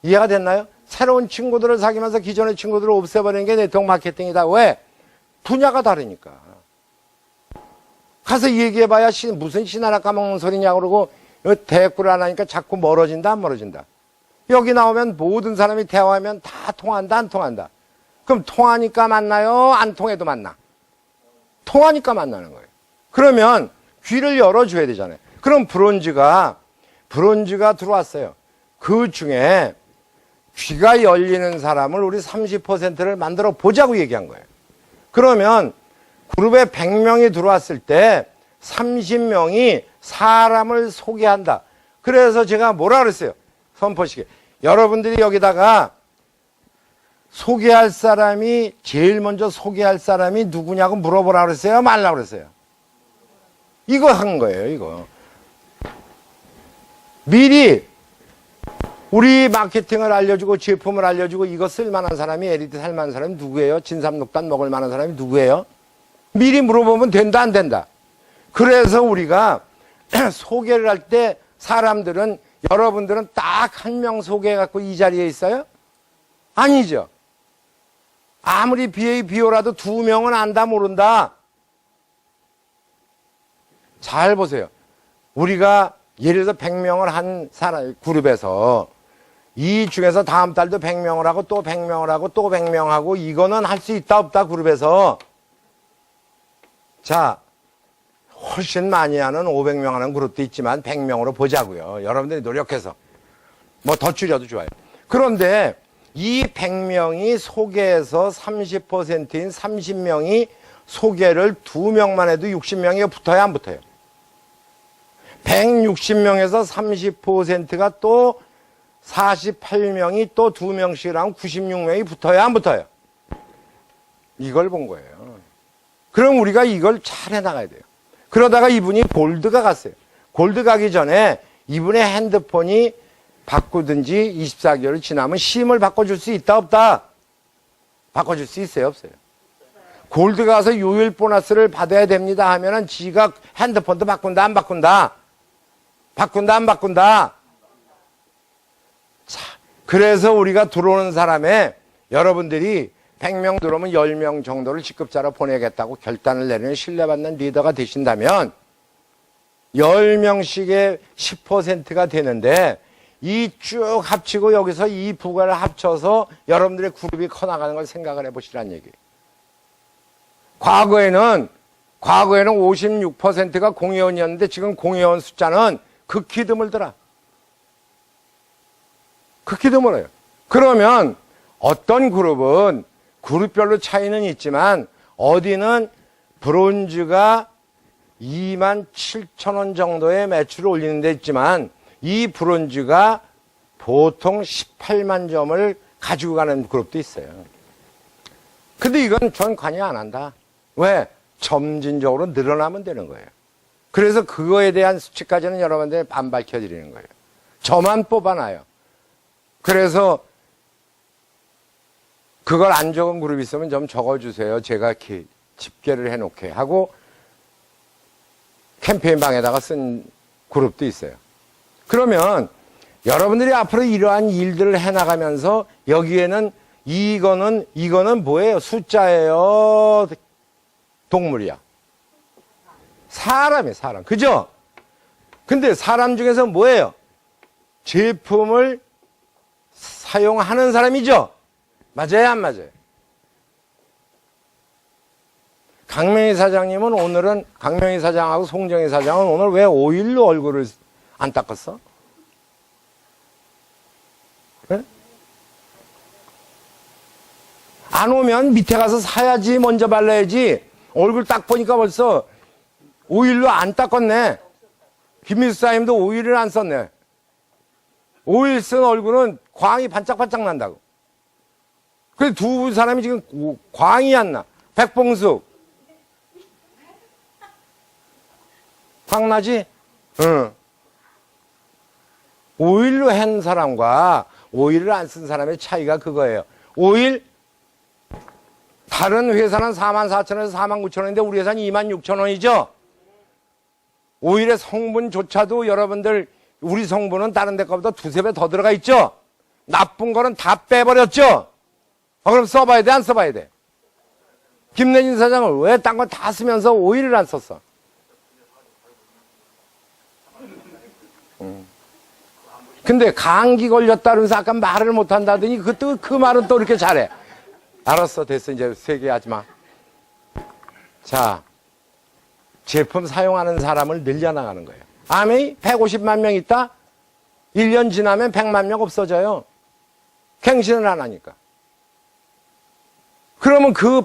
이해가 됐나요? 새로운 친구들을 사귀면서 기존의 친구들을 없애버리는 게 네트워크 마케팅이다. 왜? 분야가 다르니까. 가서 얘기해봐야 무슨 신하나 까먹는 소리냐 그러고 대꾸를 안 하니까 자꾸 멀어진다, 안 멀어진다. 여기 나오면 모든 사람이 대화하면 다 통한다, 안 통한다. 그럼 통하니까 만나요? 안 통해도 만나? 통하니까 만나는 거예요. 그러면 귀를 열어줘야 되잖아요. 그럼 브론즈가 들어왔어요. 그 중에 귀가 열리는 사람을 우리 30%를 만들어 보자고 얘기한 거예요. 그러면 그룹에 100명이 들어왔을 때 30명이 사람을 소개한다. 그래서 제가 뭐라 그랬어요? 선포식에. 여러분들이 여기다가 소개할 사람이, 제일 먼저 소개할 사람이 누구냐고 물어보라 그랬어요? 말라 그랬어요? 이거 한 거예요, 이거. 미리 우리 마케팅을 알려주고 제품을 알려주고 이거 쓸만한 사람이, 에리트 살만한 사람이 누구예요? 진삼록단 먹을 만한 사람이 누구예요? 미리 물어보면 된다, 안 된다? 그래서 우리가 소개를 할 때 사람들은, 여러분들은 딱 한 명 소개해갖고 이 자리에 있어요? 아니죠. 아무리 BABO라도 2명은 안다, 모른다. 잘 보세요. 우리가 예를 들어서 100명을 한 사람, 그룹에서 이 중에서 다음 달도 100명을 하고 또 100명을 하고 또 100명 하고 이거는 할 수 있다, 없다, 그룹에서. 자, 훨씬 많이 하는 500명 하는 그룹도 있지만 100명으로 보자고요. 여러분들이 노력해서. 뭐 더 줄여도 좋아요. 그런데 이 100명이 소개해서 30%인 30명이 소개를 2명만 해도 60명이 붙어야 안 붙어요? 160명에서 30%가 또 48명이 또 2명씩 하면 96명이 붙어야 안 붙어요? 이걸 본 거예요. 그럼 우리가 이걸 잘 해나가야 돼요. 그러다가 이분이 골드가 갔어요. 골드 가기 전에 이분의 핸드폰이 바꾸든지 24개월이 지나면 심을 바꿔줄 수 있다, 없다? 바꿔줄 수 있어요, 없어요? 골드 가서 요일 보너스를 받아야 됩니다 하면은 지가 핸드폰도 바꾼다, 안 바꾼다? 바꾼다, 안 바꾼다? 자, 그래서 우리가 들어오는 사람에 여러분들이 100명 들어오면 10명 정도를 직급자로 보내겠다고 결단을 내리는 신뢰받는 리더가 되신다면 10명씩의 10%가 되는데 이 쭉 합치고 여기서 이 부가를 합쳐서 여러분들의 그룹이 커나가는 걸 생각을 해보시란 얘기예요. 과거에는 56%가 공회원이었는데 지금 공회원 숫자는 극히 드물더라. 극히 드물어요. 그러면 어떤 그룹은 그룹별로 차이는 있지만 어디는 브론즈가 27,000원 정도의 매출을 올리는 데 있지만 이 브론즈가 보통 18만 점을 가지고 가는 그룹도 있어요. 근데 이건 전 관여 안 한다. 왜? 점진적으로 늘어나면 되는 거예요. 그래서 그거에 대한 수치까지는 여러분들 안 밝혀드리는 거예요. 저만 뽑아놔요. 그래서 그걸 안 적은 그룹이 있으면 좀 적어주세요. 제가 이렇게 집계를 해놓게 하고 캠페인방에다가 쓴 그룹도 있어요. 그러면 여러분들이 앞으로 이러한 일들을 해나가면서 여기에는 이거는 뭐예요? 숫자예요? 동물이야? 사람이에요, 사람. 그죠? 근데 사람 중에서 뭐예요? 제품을 사용하는 사람이죠? 맞아요, 안 맞아요? 강명희 사장님은 오늘은, 강명희 사장하고 송정희 사장은 오늘 왜 오일로 얼굴을 안 닦았어? 네? 안 오면 밑에 가서 사야지, 먼저 발라야지. 얼굴 딱 보니까 벌써 오일로 안 닦았네. 김미수 사장님도 오일을 안 썼네. 오일 쓴 얼굴은 광이 반짝반짝 난다고. 그래서 두 사람이 지금 광이 안 나. 백봉숙. 광 나지? 응. 오일로 한 사람과 오일을 안 쓴 사람의 차이가 그거예요. 오일, 다른 회사는 44,000원에서 49,000원인데 우리 회사는 26,000원이죠? 오일의 성분조차도 여러분들, 우리 성분은 다른 데 거보다 두세 배 더 들어가 있죠? 나쁜 거는 다 빼버렸죠? 그럼 써봐야 돼, 안 써봐야 돼? 김내진 사장은 왜 딴 거 다 쓰면서 오일을 안 썼어? 근데 감기 걸렸다 그러면서 아까 말을 못 한다더니 그 말은 또 이렇게 잘해. 알았어, 됐어. 이제 세게 하지 마. 자, 제품 사용하는 사람을 늘려나가는 거예요. 아메이 150만 명 있다? 1년 지나면 100만 명 없어져요. 갱신을 안 하니까. 그러면 그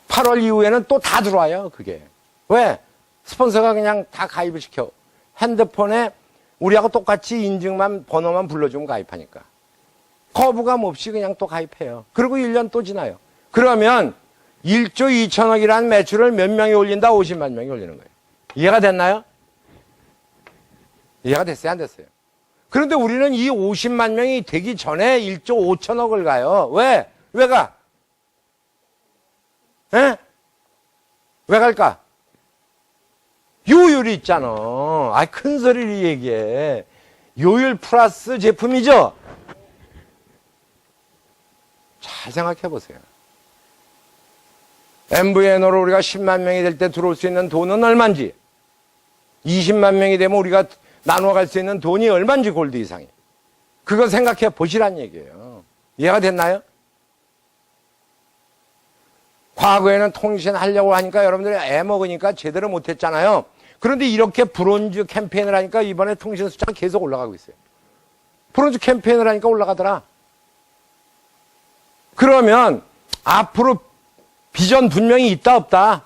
8월 이후에는 또 다 들어와요, 그게. 왜? 스폰서가 그냥 다 가입을 시켜. 핸드폰에 우리하고 똑같이 인증만, 번호만 불러주면 가입하니까. 거부감 없이 그냥 또 가입해요. 그리고 1년 또 지나요. 그러면 1조 2천억이라는 매출을 몇 명이 올린다? 50만 명이 올리는 거예요. 이해가 됐나요? 이해가 됐어요? 안 됐어요? 그런데 우리는 이 50만 명이 되기 전에 1조 5천억을 가요. 왜? 왜 가? 에? 왜 갈까? 요율이 있잖아. 큰 소리를 얘기해. 요율 플러스 제품이죠? 잘 생각해 보세요. MVN으로 우리가 10만 명이 될 때 들어올 수 있는 돈은 얼마인지, 20만 명이 되면 우리가 나누어 갈 수 있는 돈이 얼마인지, 골드 이상이. 그거 생각해 보시란 얘기예요. 이해가 됐나요? 과거에는 통신하려고 하니까 여러분들이 애먹으니까 제대로 못했잖아요. 그런데 이렇게 브론즈 캠페인을 하니까 이번에 통신 숫자가 계속 올라가고 있어요. 브론즈 캠페인을 하니까 올라가더라. 그러면 앞으로 비전 분명히 있다 없다?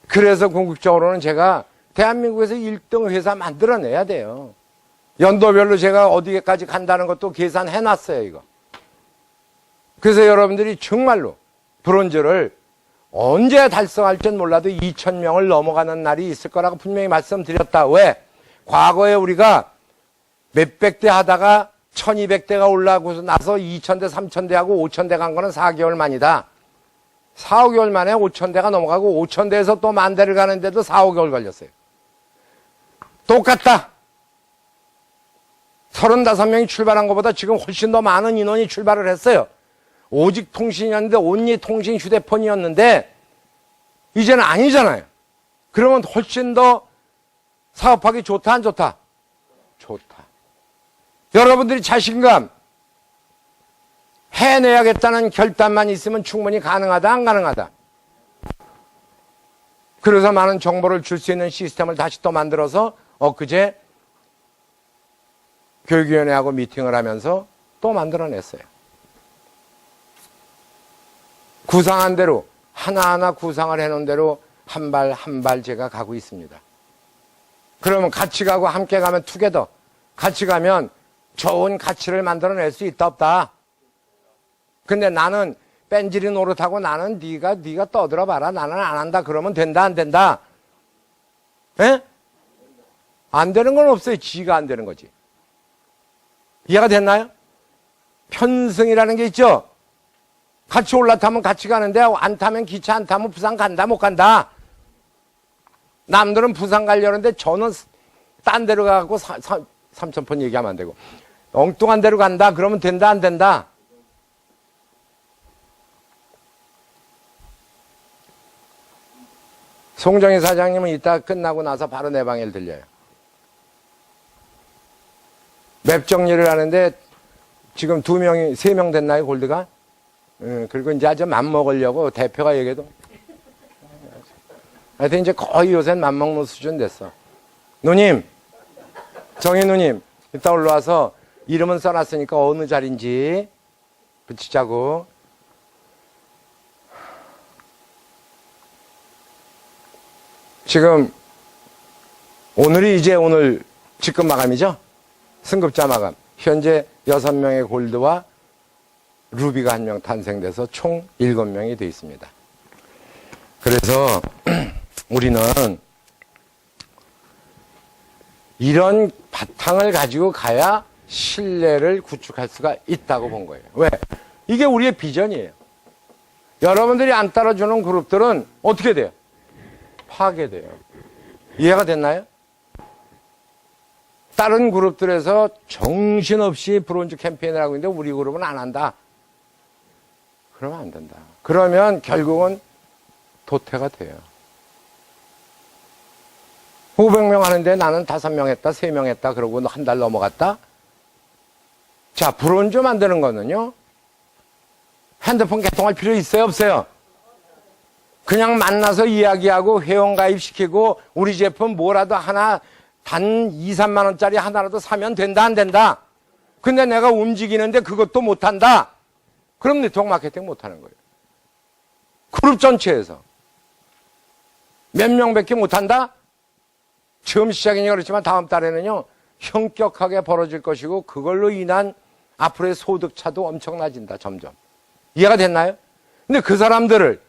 그래서 궁극적으로는 제가 대한민국에서 1등 회사 만들어내야 돼요. 연도별로 제가 어디까지 간다는 것도 계산해놨어요, 이거. 그래서 여러분들이 정말로 브론즈를 언제 달성할지는 몰라도 2,000명을 넘어가는 날이 있을 거라고 분명히 말씀드렸다. 왜? 과거에 우리가 몇백 대 하다가 1,200대가 올라가고 나서 2,000대, 3,000대 하고 5,000대 간 거는 4개월 만이다. 4, 5개월 만에 5,000대가 넘어가고 5,000대에서 또 10,000대를 가는데도 4, 5개월 걸렸어요. 똑같다. 35명이 출발한 것보다 지금 훨씬 더 많은 인원이 출발을 했어요. 오직 통신이었는데 온리 통신 휴대폰이었는데 이제는 아니잖아요. 그러면 훨씬 더 사업하기 좋다 안 좋다? 좋다. 여러분들이 자신감 해내야겠다는 결단만 있으면 충분히 가능하다 안 가능하다? 그래서 많은 정보를 줄 수 있는 시스템을 다시 또 만들어서 엊그제 교육위원회하고 미팅을 하면서 또 만들어냈어요. 구상한 대로 하나하나 구상을 해놓은 대로 한 발 한 발 제가 가고 있습니다. 그러면 같이 가고 함께 가면 투게더, 같이 가면 좋은 가치를 만들어낼 수 있다 없다? 근데 나는 뺀질이 노릇하고 나는 네가 떠들어봐라, 나는 안 한다 그러면 된다 안 된다? 에? 안 되는 건 없어요. 지가 안 되는 거지. 이해가 됐나요? 편승이라는 게 있죠. 같이 올라타면 같이 가는데 안 타면 기차 안 타면 부산 간다 못 간다. 남들은 부산 가려는데 저는 딴 데로 가고 삼천폰 얘기하면 안 되고 엉뚱한 데로 간다 그러면 된다 안 된다? 송정희 사장님은 이따 끝나고 나서 바로 내 방에 들려요. 맵 정리를 하는데 지금 3명 됐나요, 골드가? 그리고 이제 아주 맘먹으려고 대표가 얘기해도. 하여튼 이제 거의 요새는 맘먹는 수준 됐어. 누님, 정희 누님, 이따 올라와서 이름은 써놨으니까 어느 자리인지 붙이자고. 지금 오늘이 이제 오늘 직급 마감이죠? 승급자 마감. 현재 6명의 골드와 루비가 1명 탄생돼서 총 7명이 되어 있습니다. 그래서 우리는 이런 바탕을 가지고 가야 신뢰를 구축할 수가 있다고 본 거예요. 왜? 이게 우리의 비전이에요. 여러분들이 안 따라주는 그룹들은 어떻게 돼요? 파괴돼요. 이해가 됐나요? 다른 그룹들에서 정신없이 브론즈 캠페인을 하고 있는데 우리 그룹은 안 한다. 그러면 안 된다. 그러면 결국은 도태가 돼요. 500명 하는데 나는 5명 했다, 3명 했다, 그러고 한 달 넘어갔다? 자, 브론즈 만드는 거는요, 핸드폰 개통할 필요 있어요, 없어요? 그냥 만나서 이야기하고 회원가입시키고 우리 제품 뭐라도 하나 단 2, 3만 원짜리 하나라도 사면 된다 안 된다? 근데 내가 움직이는데 그것도 못한다? 그럼 네트워크 마케팅 못하는 거예요. 그룹 전체에서 몇 명밖에 못한다? 처음 시작이니까 그렇지만 다음 달에는요 현격하게 벌어질 것이고 그걸로 인한 앞으로의 소득 차도 엄청나진다. 점점. 이해가 됐나요? 근데 그 사람들을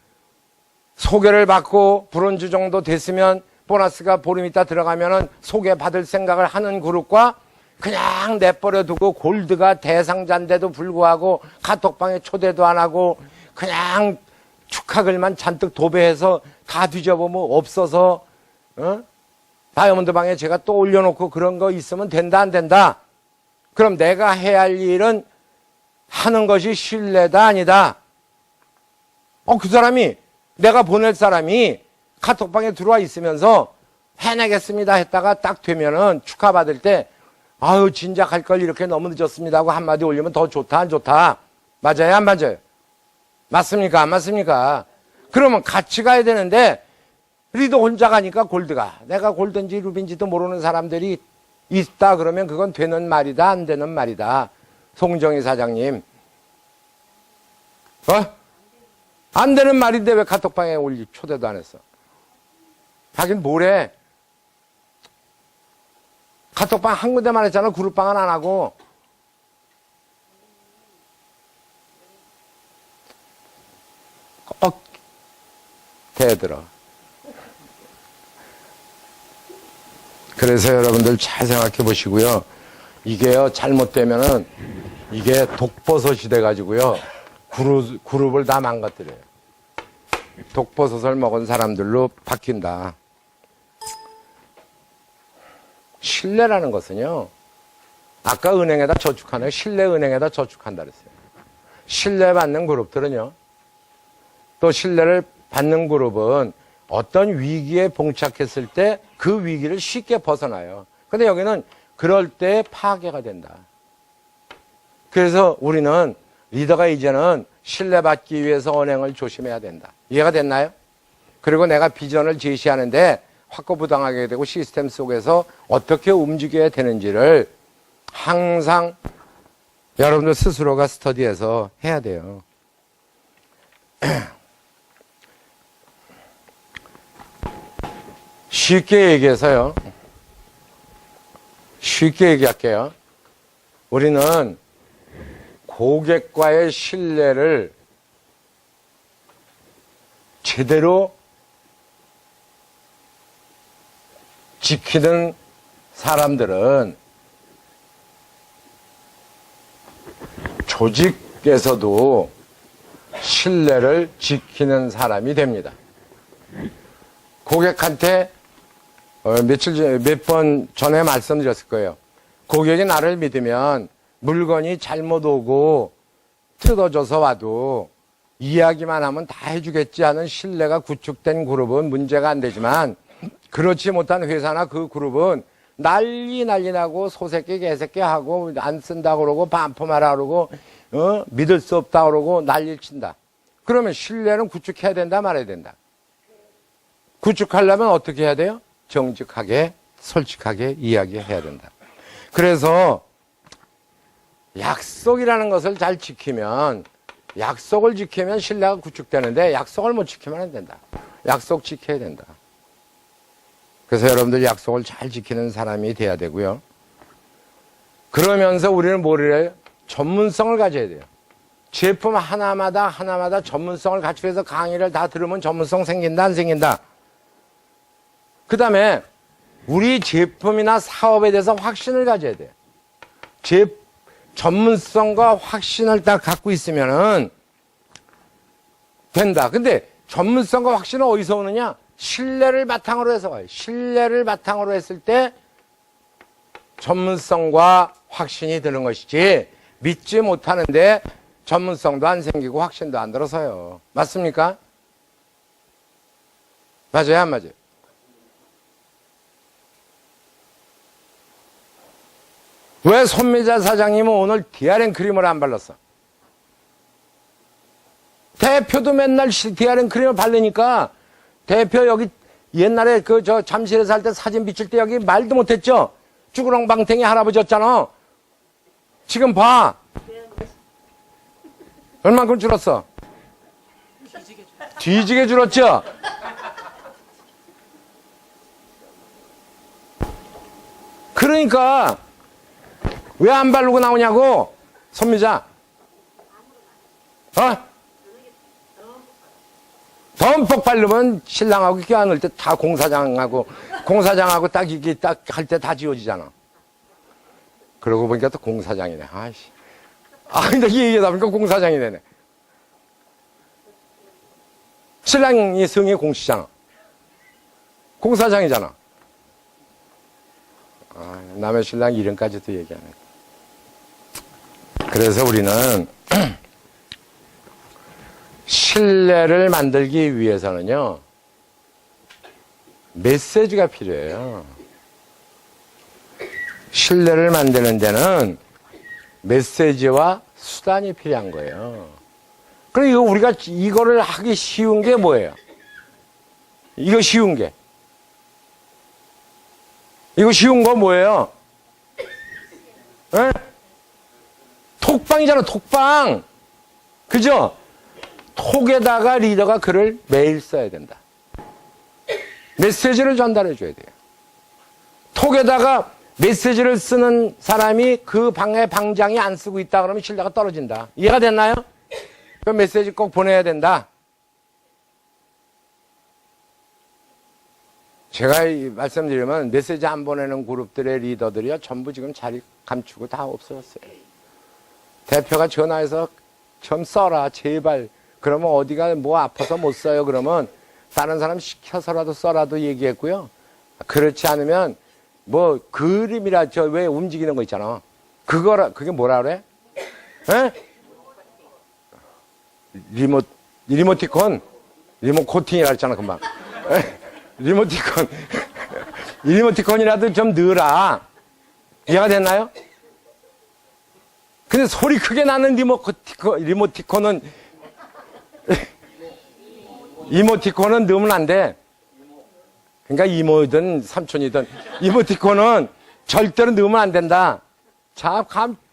소개를 받고 브론즈 정도 됐으면 보너스가 보름 있다 들어가면은 소개받을 생각을 하는 그룹과 그냥 내버려 두고 골드가 대상자인데도 불구하고 카톡방에 초대도 안 하고 그냥 축하글만 잔뜩 도배해서 다 뒤져보면 없어서 다이아몬드 방에 제가 또 올려놓고 그런 거 있으면 된다 안 된다? 그럼 내가 해야 할 일은 하는 것이 신뢰다 아니다? 그 사람이 내가 보낼 사람이 카톡방에 들어와 있으면서 해내겠습니다 했다가 딱 되면은 축하받을 때 아유 진작 할 걸 이렇게 너무 늦었습니다 하고 한마디 올리면 더 좋다 안 좋다? 맞아요 안 맞아요? 맞습니까 안 맞습니까? 그러면 같이 가야 되는데 리더 혼자 가니까 골드가 내가 골든지 루빈지도 모르는 사람들이 있다 그러면 그건 되는 말이다 안 되는 말이다. 송정희 사장님 안 되는 말인데 왜 카톡방에 올리 초대도 안 했어? 하긴 뭐래? 카톡방 한 군데만 했잖아. 그룹방은 안 하고. 꼭 대들어. 그래서 여러분들 잘 생각해 보시고요. 이게요 잘못되면은 이게 독버섯이 돼가지고요 그룹을 다 망가뜨려요. 독버섯을 먹은 사람들로 바뀐다. 신뢰라는 것은요 아까 은행에다 저축하는 신뢰은행에다 저축한다 그랬어요. 신뢰받는 그룹들은요. 또 신뢰를 받는 그룹은 어떤 위기에 봉착했을 때 그 위기를 쉽게 벗어나요. 근데 여기는 그럴 때 파괴가 된다. 그래서 우리는 리더가 이제는 신뢰받기 위해서 은행을 조심해야 된다. 이해가 됐나요? 그리고 내가 비전을 제시하는데 확고부당하게 되고 시스템 속에서 어떻게 움직여야 되는지를 항상 여러분들 스스로가 스터디해서 해야 돼요. 쉽게 얘기해서요. 쉽게 얘기할게요. 우리는 고객과의 신뢰를 제대로 지키는 사람들은 조직에서도 신뢰를 지키는 사람이 됩니다. 고객한테 몇 번 전에 말씀드렸을 거예요. 고객이 나를 믿으면 물건이 잘못 오고 뜯어져서 와도 이야기만 하면 다 해주겠지 하는 신뢰가 구축된 그룹은 문제가 안 되지만 그렇지 못한 회사나 그 그룹은 난리 나고 소새끼 개새끼 하고 안 쓴다 그러고 반품하라 그러고 믿을 수 없다 그러고 난리를 친다. 그러면 신뢰는 구축해야 된다 말아야 된다. 구축하려면 어떻게 해야 돼요? 정직하게 솔직하게 이야기해야 된다. 그래서 약속이라는 것을 잘 지키면 약속을 지키면 신뢰가 구축되는데 약속을 못 지키면 안 된다. 약속 지켜야 된다. 그래서 여러분들 약속을 잘 지키는 사람이 돼야 되고요. 그러면서 우리는 뭐를 해요? 전문성을 가져야 돼요. 제품 하나마다 전문성을 갖추어서 강의를 다 들으면 전문성 생긴다 안 생긴다? 그 다음에 우리 제품이나 사업에 대해서 확신을 가져야 돼요. 전문성과 확신을 딱 갖고 있으면은 된다. 근데 전문성과 확신은 어디서 오느냐? 신뢰를 바탕으로 해서 와요. 신뢰를 바탕으로 했을 때 전문성과 확신이 드는 것이지 믿지 못하는데 전문성도 안 생기고 확신도 안 들어서요. 맞습니까? 맞아요, 안 맞아요? 왜 손미자 사장님은 오늘 디아렌 크림을 안 발랐어? 대표도 맨날 디아렌 크림을 바르니까 대표 여기 옛날에 저 잠실에 살 때 사진 비출 때 여기 말도 못했죠? 쭈구렁방탱이 할아버지였잖아. 지금 봐. 얼만큼 줄었어? 뒤지게 줄었죠? 그러니까 왜 안 바르고 나오냐고, 손미자. 덤뻑 바르면 신랑하고 껴안을 때 다 공사장하고 딱 이게 딱 할 때 다 지워지잖아. 그러고 보니까 또 공사장이네. 아이씨. 근데 이 얘기하다 보니까 공사장이 되네. 신랑이 성이 공씨잖아. 공사장이잖아. 남의 신랑 이름까지도 얘기하네. 그래서 우리는 신뢰를 만들기 위해서는요, 메시지가 필요해요. 신뢰를 만드는 데는 메시지와 수단이 필요한 거예요. 그리고 우리가 이거를 하기 쉬운 게 뭐예요? 이거 쉬운 게. 이거 쉬운 거 뭐예요? 에? 톡방이잖아, 톡방. 그죠? 톡에다가 리더가 글을 매일 써야 된다. 메시지를 전달해 줘야 돼요. 톡에다가 메시지를 쓰는 사람이 그 방에 방장이 안 쓰고 있다 그러면 신뢰가 떨어진다. 이해가 됐나요? 그 메시지 꼭 보내야 된다. 제가 말씀드리면 메시지 안 보내는 그룹들의 리더들이요, 전부 지금 자리 감추고 다 없어졌어요. 대표가 전화해서 좀 써라, 제발. 그러면 어디가 뭐 아파서 못 써요. 그러면 다른 사람 시켜서라도 써라도 얘기했고요. 그렇지 않으면 뭐 그림이라 저 왜 움직이는 거 있잖아. 그게 뭐라 그래? 에? 리모티콘? 리모코팅이라 했잖아, 금방. 에? 리모티콘. 리모티콘이라도 좀 넣으라. 이해가 됐나요? 근데 소리 크게 나는 리모티콘은 이모티콘은 넣으면 안 돼. 그러니까 이모든 삼촌이든 이모티콘은 절대로 넣으면 안 된다. 자,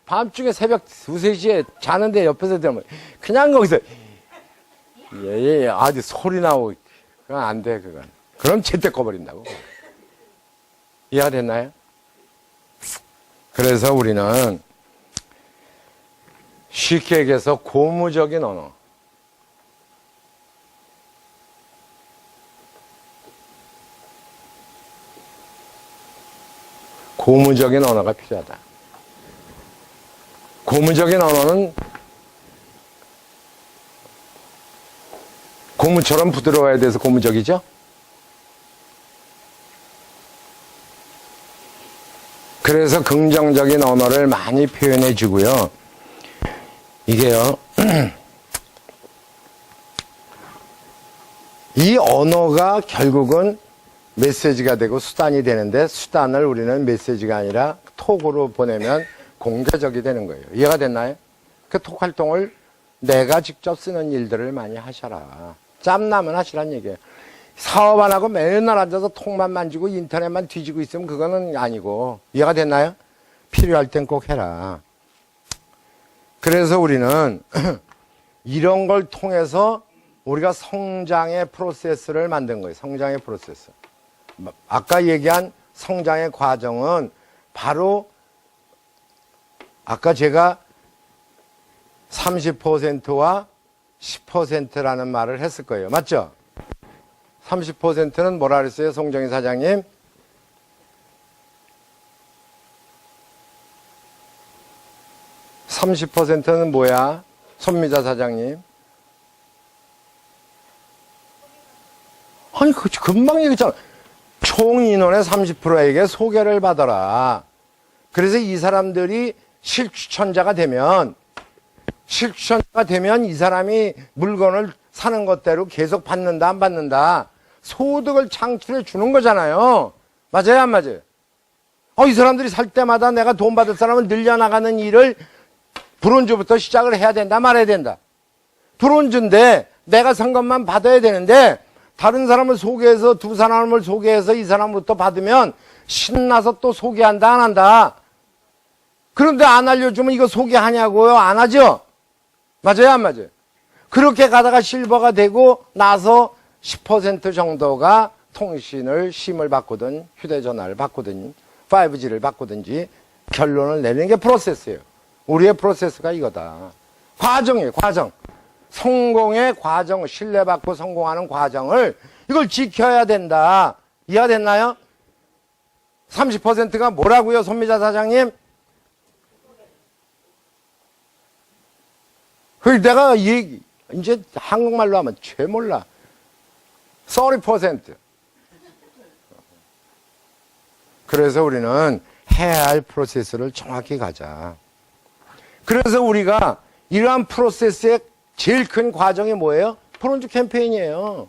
밤중에 새벽 2, 3시에 자는데 옆에서 들으면 그냥 거기서 아주 소리 나오고 그건 안 돼, 그건. 그럼 제때 꺼버린다고. 이해가 됐나요? 그래서 우리는 쉽게 얘기해서 고무적인 언어, 고무적인 언어가 필요하다. 고무적인 언어는 고무처럼 부드러워야 돼서 고무적이죠? 그래서 긍정적인 언어를 많이 표현해 주고요. 이게요, 이 언어가 결국은 메시지가 되고 수단이 되는데, 수단을 우리는 메시지가 아니라 톡으로 보내면 공개적이 되는 거예요. 이해가 됐나요? 그 톡 활동을 내가 직접 쓰는 일들을 많이 하셔라. 짬나면 하시란 얘기예요. 사업 안 하고 맨날 앉아서 톡만 만지고 인터넷만 뒤지고 있으면 그거는 아니고. 이해가 됐나요? 필요할 땐 꼭 해라. 그래서 우리는 이런 걸 통해서 우리가 성장의 프로세스를 만든 거예요. 성장의 프로세스. 아까 얘기한 성장의 과정은 바로 아까 제가 30%와 10%라는 말을 했을 거예요. 맞죠? 30%는 뭐라 그랬어요? 송정희 사장님? 30%는 뭐야? 손미자 사장님? 아니, 금방 얘기했잖아. 총 인원의 30%에게 소개를 받아라. 그래서 이 사람들이 실추천자가 되면 이 사람이 물건을 사는 것대로 계속 받는다, 안 받는다. 소득을 창출해 주는 거잖아요. 맞아요, 안 맞아요? 이 사람들이 살 때마다 내가 돈 받을 사람을 늘려나가는 일을 브론즈부터 시작을 해야 된다, 말아야 된다. 브론즈인데 내가 산 것만 받아야 되는데 다른 사람을 소개해서 두 사람을 소개해서 이 사람으로부터 받으면 신나서 또 소개한다, 안 한다. 그런데 안 알려주면 이거 소개하냐고요? 안 하죠? 맞아요, 안 맞아요? 그렇게 가다가 실버가 되고 나서 10% 정도가 통신을 심을 바꾸든 휴대전화를 바꾸든 5G를 바꾸든지 결론을 내리는 게 프로세스예요. 우리의 프로세스가 이거다. 과정이에요, 과정. 성공의 과정, 신뢰받고 성공하는 과정을 이걸 지켜야 된다. 이해가 됐나요? 30%가 뭐라고요, 손미자 사장님? 내가 이제 한국말로 하면 죄 몰라. 30%. 그래서 우리는 해야 할 프로세스를 정확히 가자. 그래서 우리가 이러한 프로세스의 제일 큰 과정이 뭐예요? 브론즈 캠페인이에요.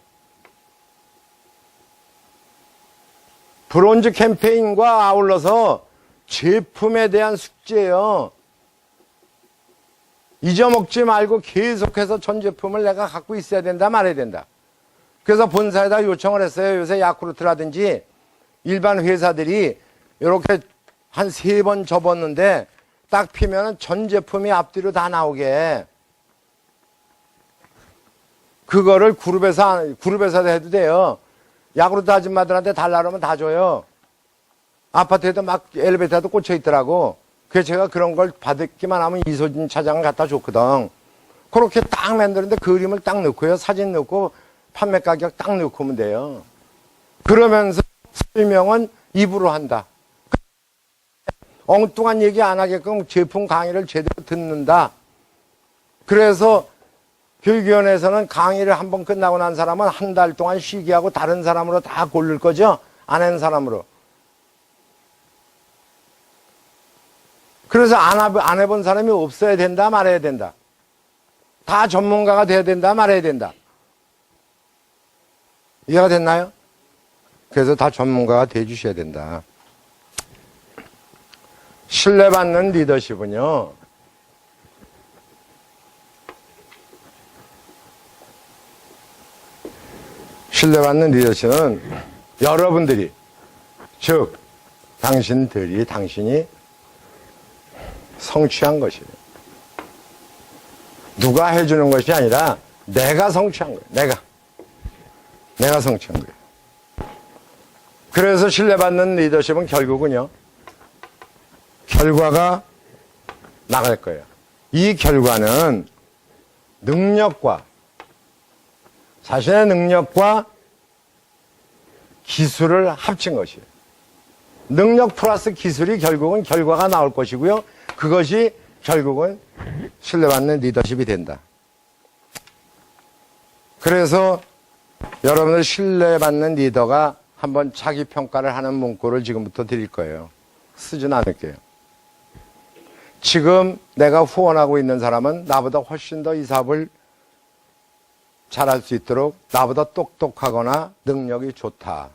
브론즈 캠페인과 아울러서 제품에 대한 숙제예요. 잊어먹지 말고 계속해서 전 제품을 내가 갖고 있어야 된다, 말아야 된다. 그래서 본사에다 요청을 했어요. 요새 야쿠르트라든지 일반 회사들이 이렇게 한 3번 접었는데 딱 피면은 전 제품이 앞뒤로 다 나오게. 그거를 그룹에서 해도 돼요. 야쿠르트 아줌마들한테 달라 그러면 다 줘요. 아파트에도 막 엘리베이터도 꽂혀 있더라고. 그래서 제가 그런 걸 받기만 하면 이소진 차장을 갖다 줬거든. 그렇게 딱 만드는데 그림을 딱 넣고요. 사진 넣고 판매 가격 딱 넣고 오면 돼요. 그러면서 설명은 입으로 한다. 엉뚱한 얘기 안 하게끔 제품 강의를 제대로 듣는다. 그래서 교육위원회에서는 강의를 한번 끝나고 난 사람은 한 달 동안 쉬게 하고 다른 사람으로 다 고를 거죠? 안 한 사람으로. 그래서 안 해본 사람이 없어야 된다, 말아야 된다. 다 전문가가 돼야 된다, 말아야 된다. 이해가 됐나요? 그래서 다 전문가가 돼 주셔야 된다. 신뢰받는 리더십은요, 신뢰받는 리더십은 여러분들이, 즉 당신이 성취한 것이에요. 누가 해주는 것이 아니라 내가 성취한 거예요. 내가 성취한 거예요. 그래서 신뢰받는 리더십은 결국은요, 결과가 나갈 거예요. 이 결과는 자신의 능력과 기술을 합친 것이에요. 능력 플러스 기술이 결국은 결과가 나올 것이고요. 그것이 결국은 신뢰받는 리더십이 된다. 그래서 여러분들 신뢰받는 리더가 한번 자기 평가를 하는 문구를 지금부터 드릴 거예요. 쓰진 않을게요. 지금 내가 후원하고 있는 사람은 나보다 훨씬 더 이 사업을 잘할 수 있도록 나보다 똑똑하거나 능력이 좋다.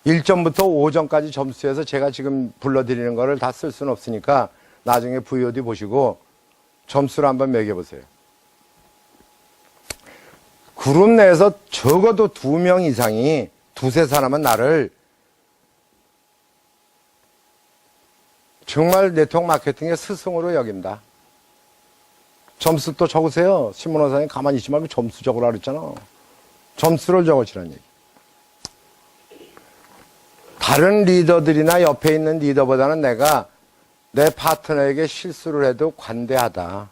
1점부터 5점까지 점수해서 제가 지금 불러드리는 거를 다 쓸 수는 없으니까 나중에 VOD 보시고 점수를 한번 매겨보세요. 그룹 내에서 적어도 2명 이상이 두세 사람은 나를 정말 네트워크 마케팅의 스승으로 여긴다. 점수 또 적으세요. 신문호사님 가만히 있지 말고 점수 적으라 그랬잖아. 점수를 적으시라는 얘기. 다른 리더들이나 옆에 있는 리더보다는 내가 내 파트너에게 실수를 해도 관대하다.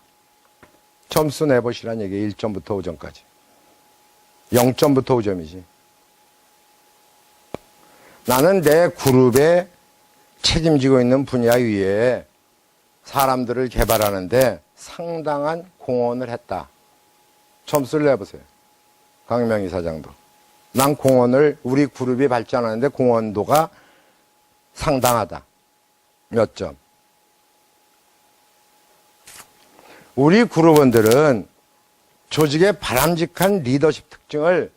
점수 내보시라는 얘기. 1점부터 5점까지. 0점부터 5점이지. 나는 내 그룹에 책임지고 있는 분야 위에 사람들을 개발하는데 상당한 공헌을 했다. 점수를 내보세요. 강명희 사장도. 난 공헌을, 우리 그룹이 발전하는데 공헌도가 상당하다. 몇 점? 우리 그룹원들은 조직의 바람직한 리더십 특징을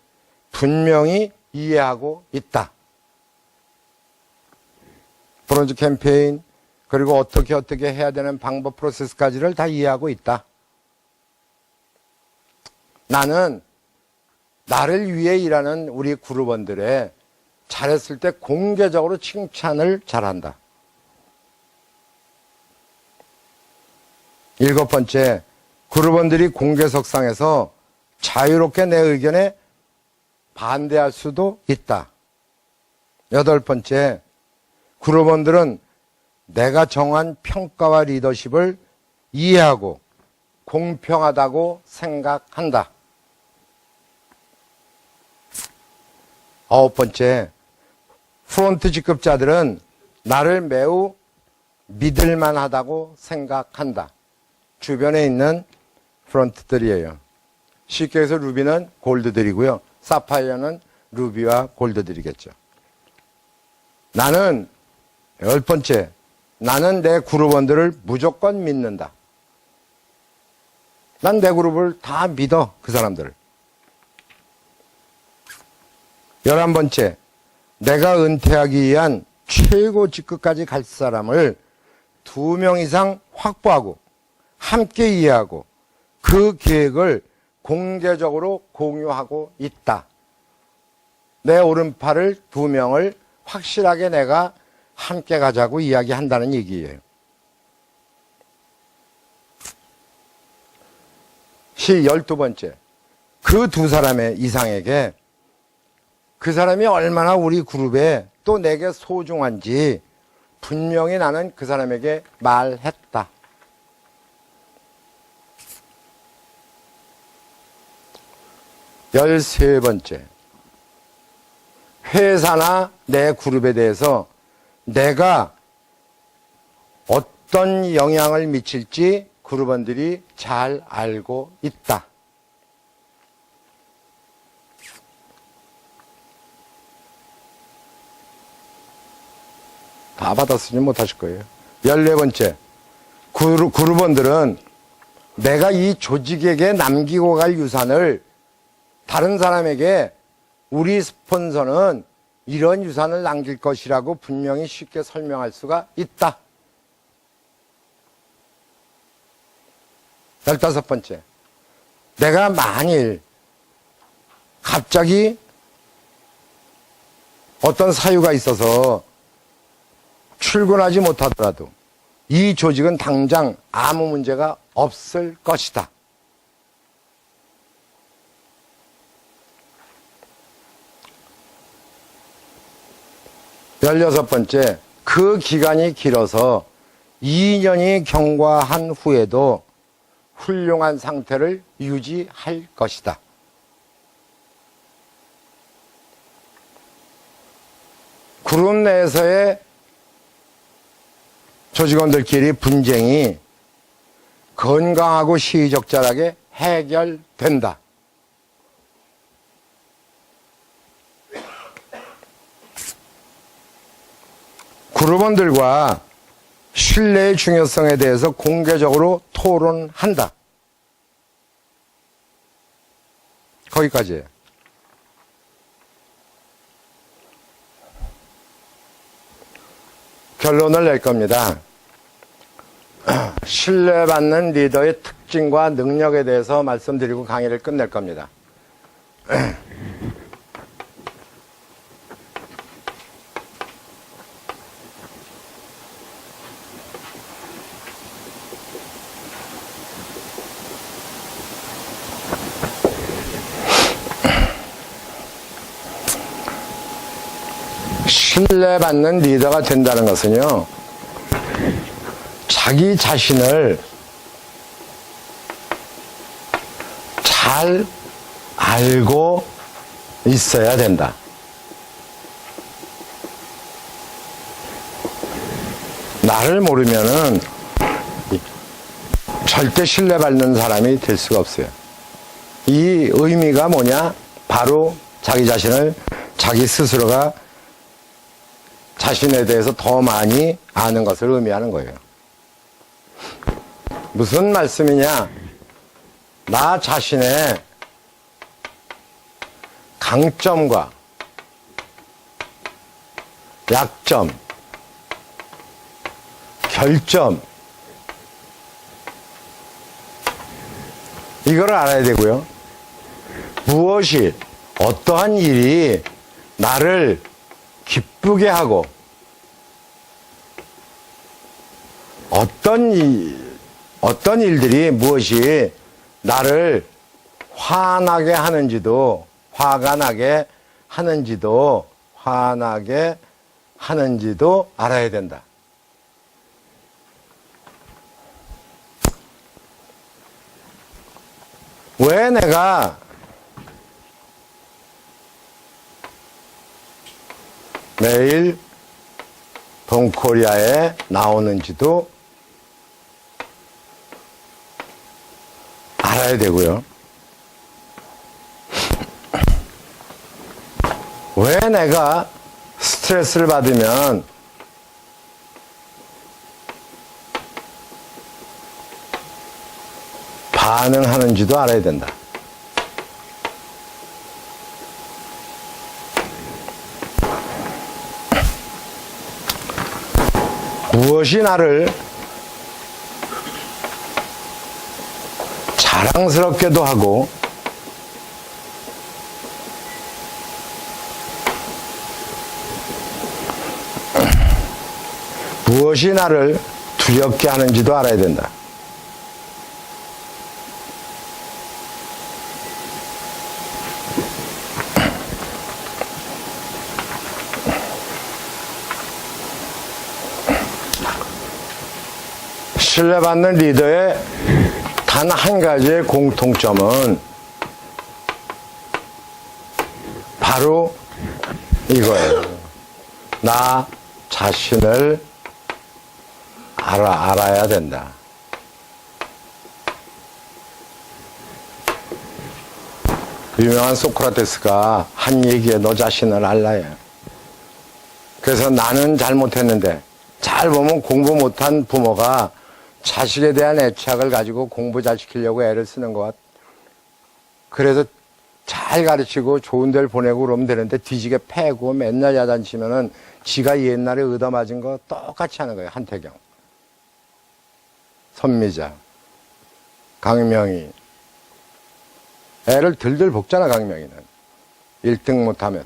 분명히 이해하고 있다. 브론즈 캠페인, 그리고 어떻게 해야 되는 방법 프로세스까지를 다 이해하고 있다. 나는 나를 위해 일하는 우리 그룹원들의 잘했을 때 공개적으로 칭찬을 잘한다. 7번째, 그룹원들이 공개석상에서 자유롭게 내 의견에 반대할 수도 있다. 8번째, 그룹원들은 내가 정한 평가와 리더십을 이해하고 공평하다고 생각한다. 9번째, 프론트 직급자들은 나를 매우 믿을만하다고 생각한다. 주변에 있는 프론트들이에요. 쉽게 해서 루비는 골드들이고요. 사파이어는 루비와 골드들이겠죠. 나는 10번째, 나는 내 그룹원들을 무조건 믿는다. 난 내 그룹을 다 믿어, 그 사람들을. 11번째, 내가 은퇴하기 위한 최고 직급까지 갈 사람을 2명 이상 확보하고 함께 이해하고 그 계획을 공개적으로 공유하고 있다. 내 오른팔을 2명을 확실하게 내가 함께 가자고 이야기한다는 얘기예요. 12번째, 그 2사람의 이상에게 그 사람이 얼마나 우리 그룹에 또 내게 소중한지 분명히 나는 그 사람에게 말했다. 13번째, 회사나 내 그룹에 대해서 내가 어떤 영향을 미칠지 그룹원들이 잘 알고 있다. 다 받아쓰지 못하실 거예요. 14번째, 그룹원들은 내가 이 조직에게 남기고 갈 유산을 다른 사람에게 우리 스폰서는 이런 유산을 남길 것이라고 분명히 쉽게 설명할 수가 있다. 15번째, 내가 만일 갑자기 어떤 사유가 있어서 출근하지 못하더라도 이 조직은 당장 아무 문제가 없을 것이다. 열여섯 번째, 그 기간이 길어서 2년이 경과한 후에도 훌륭한 상태를 유지할 것이다. 그룹 내에서의 조직원들끼리 분쟁이 건강하고 시의적절하게 해결된다. 그룹원들과 신뢰의 중요성에 대해서 공개적으로 토론한다. 거기까지예요. 결론을 낼 겁니다. 신뢰받는 리더의 특징과 능력에 대해서 말씀드리고 강의를 끝낼 겁니다. 신뢰받는 리더가 된다는 것은요, 자기 자신을 잘 알고 있어야 된다. 나를 모르면은 절대 신뢰받는 사람이 될 수가 없어요. 이 의미가 뭐냐? 바로 자기 자신을, 자기 스스로가 자신에 대해서 더 많이 아는 것을 의미하는 거예요. 무슨 말씀이냐? 나 자신의 강점과 약점, 결점, 이걸 알아야 되고요. 무엇이, 어떠한 일이 나를 기쁘게 하고 어떤 일들이 무엇이 나를 화나게 하는지도, 화가 나게 하는지도, 화나게 하는지도 알아야 된다. 왜 내가 매일 동코리아에 나오는지도 알아야 되고요. 왜 내가 스트레스를 받으면 반응하는지도 알아야 된다. 무엇이 나를 자랑스럽게도 하고 무엇이 나를 두렵게 하는지도 알아야 된다. 신뢰받는 리더의 단 한 가지의 공통점은 바로 이거예요. 나 자신을 알아야 된다. 유명한 소크라테스가 한 얘기에 너 자신을 알라요. 그래서 나는 잘못했는데 잘 보면 공부 못한 부모가 자식에 대한 애착을 가지고 공부 잘 시키려고 애를 쓰는 것 같. 그래서 잘 가르치고 좋은 데를 보내고 그러면 되는데 뒤지게 패고 맨날 야단치면은 지가 옛날에 얻어맞은 거 똑같이 하는 거예요. 한태경, 선미자, 강명희. 애를 들들 볶잖아, 강명희는. 1등 못하면.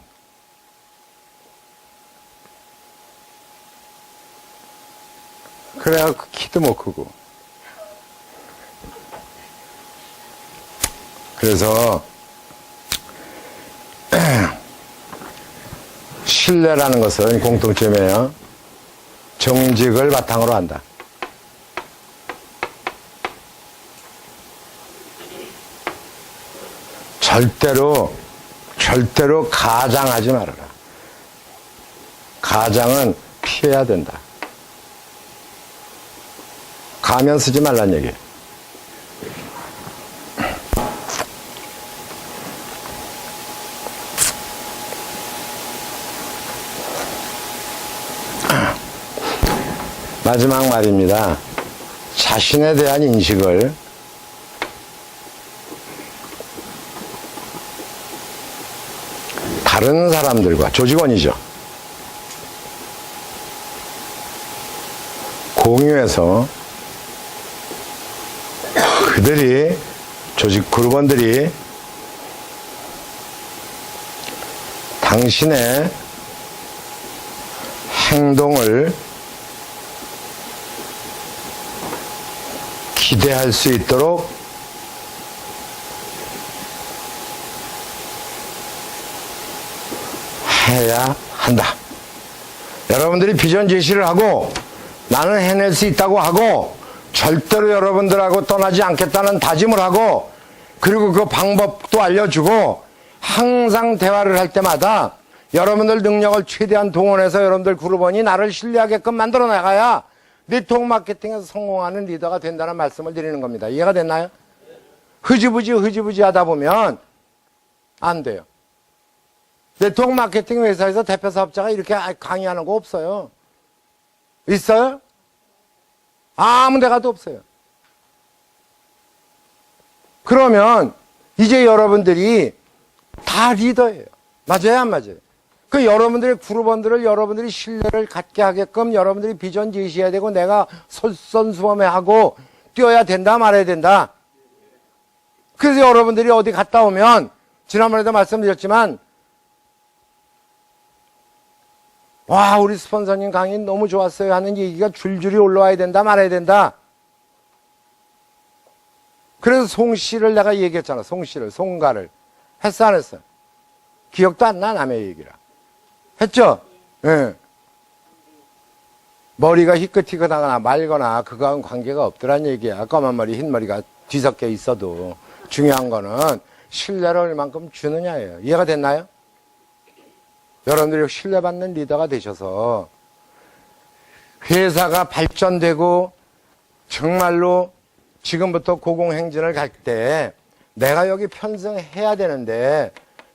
그래야 키도 못 크고. 그래서 신뢰라는 것은 공통점이에요. 정직을 바탕으로 한다. 절대로 가장하지 말아라. 가장은 피해야 된다. 가면 쓰지 말란 얘기예요. 마지막 말입니다. 자신에 대한 인식을 다른 사람들과, 조직원이죠, 공유해서 그들이, 조직 그룹원들이 당신의 행동을 기대할 수 있도록 해야 한다. 여러분들이 비전 제시를 하고 나는 해낼 수 있다고 하고 절대로 여러분들하고 떠나지 않겠다는 다짐을 하고 그리고 그 방법도 알려주고 항상 대화를 할 때마다 여러분들 능력을 최대한 동원해서 여러분들 그룹원이 나를 신뢰하게끔 만들어 나가야 네트워크 마케팅에서 성공하는 리더가 된다는 말씀을 드리는 겁니다. 이해가 됐나요? 흐지부지 하다 보면 안 돼요. 네트워크 마케팅 회사에서 대표 사업자가 이렇게 강의하는 거 없어요. 있어요? 아무 데 가도 없어요. 그러면 이제 여러분들이 다 리더예요. 맞아요, 안 맞아요? 그 여러분들의 그룹원들을 여러분들이 신뢰를 갖게 하게끔 여러분들이 비전 제시해야 되고 내가 솔선수범해하고 뛰어야 된다 말아야 된다. 그래서 여러분들이 어디 갔다 오면 지난번에도 말씀드렸지만 와 우리 스폰서님 강의 너무 좋았어요 하는 얘기가 줄줄이 올라와야 된다 말아야 된다. 그래서 송씨를 내가 얘기했잖아. 송가를 했어 안 했어? 기억도 안 나 남의 얘기라. 했죠? 예. 머리가 희끗희끗하거나 말거나 그거하고는 관계가 없더란 얘기야. 검은 머리 흰 머리가 뒤섞여 있어도 중요한 거는 신뢰를 얼만큼 주느냐예요. 이해가 됐나요? 여러분들이 신뢰받는 리더가 되셔서 회사가 발전되고 정말로 지금부터 고공행진을 갈 때 내가 여기 편승해야 되는데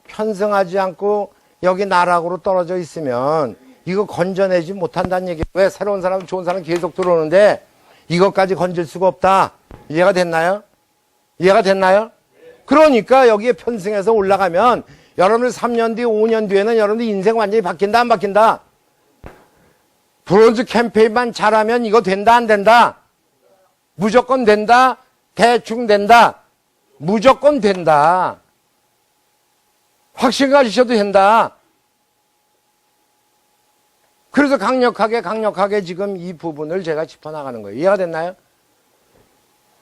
편승하지 않고 여기 나락으로 떨어져 있으면 이거 건져내지 못한다는 얘기예요. 왜? 새로운 사람, 좋은 사람 계속 들어오는데 이것까지 건질 수가 없다. 이해가 됐나요? 이해가 됐나요? 그러니까 여기에 편승해서 올라가면 여러분들 3년 뒤, 5년 뒤에는 여러분들 인생 완전히 바뀐다, 안 바뀐다? 브론즈 캠페인만 잘하면 이거 된다, 안 된다? 무조건 된다? 대충 된다? 무조건 된다. 확신 가지셔도 된다. 그래서 강력하게 지금 이 부분을 제가 짚어나가는 거예요. 이해가 됐나요?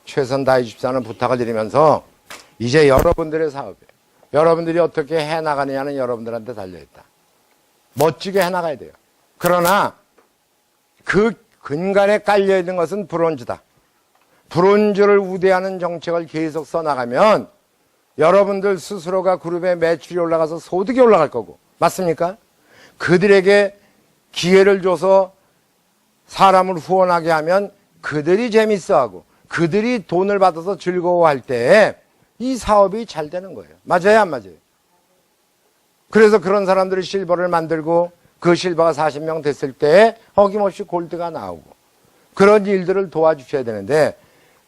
최선 다해 주십사는 부탁을 드리면서 이제 여러분들의 사업이에요. 여러분들이 어떻게 해나가느냐는 여러분들한테 달려있다. 멋지게 해나가야 돼요. 그러나 그 근간에 깔려있는 것은 브론즈다. 브론즈를 우대하는 정책을 계속 써나가면 여러분들 스스로가 그룹의 매출이 올라가서 소득이 올라갈 거고 맞습니까? 그들에게 기회를 줘서 사람을 후원하게 하면 그들이 재밌어하고 그들이 돈을 받아서 즐거워할 때 이 사업이 잘 되는 거예요. 맞아요, 안 맞아요? 그래서 그런 사람들이 실버를 만들고 그 실버가 40명 됐을 때 어김없이 골드가 나오고 그런 일들을 도와주셔야 되는데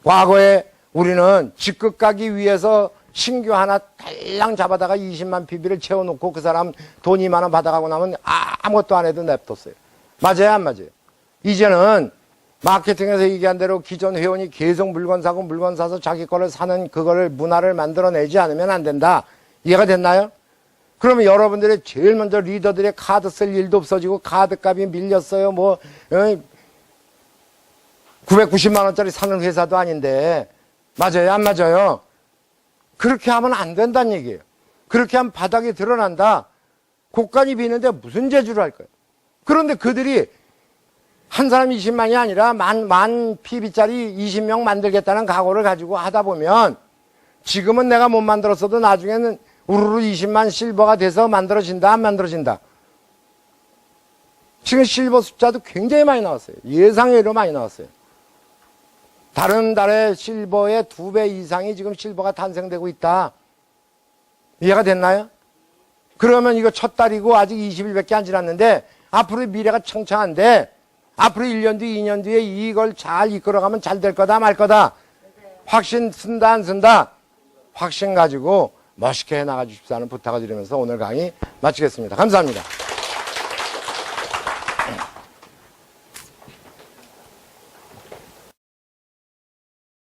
과거에 우리는 직급 가기 위해서 신규 하나 달랑 잡아다가 20만 PB를 채워놓고 그 사람 돈 2만 원 받아가고 나면 아무것도 안 해도 냅뒀어요. 맞아요, 안 맞아요? 이제는 마케팅에서 얘기한 대로 기존 회원이 계속 물건 사고 물건 사서 자기 거를 사는 그거를 문화를 만들어내지 않으면 안 된다. 이해가 됐나요? 그러면 여러분들의 제일 먼저 리더들의 카드 쓸 일도 없어지고 카드 값이 밀렸어요. 990만 원짜리 사는 회사도 아닌데 맞아요, 안 맞아요? 그렇게 하면 안 된다는 얘기예요. 그렇게 하면 바닥이 드러난다. 곡간이 비는데 무슨 재주를 할 거예요? 그런데 그들이 한 사람 20만이 아니라 만 PB짜리 20명 만들겠다는 각오를 가지고 하다 보면 지금은 내가 못 만들었어도 나중에는 우르르 20만 실버가 돼서 만들어진다, 안 만들어진다? 지금 실버 숫자도 굉장히 많이 나왔어요. 예상외로 많이 나왔어요. 다른 달에 실버의 2배 이상이 지금 실버가 탄생되고 있다. 이해가 됐나요? 그러면 이거 첫 달이고 아직 20일밖에 안 지났는데 앞으로 미래가 청창한데 앞으로 1년 뒤, 2년 뒤에 이걸 잘 이끌어가면 잘 될 거다, 말 거다. 확신 쓴다, 안 쓴다? 확신 가지고 멋있게 해나가 주십사는 부탁을 드리면서 오늘 강의 마치겠습니다. 감사합니다.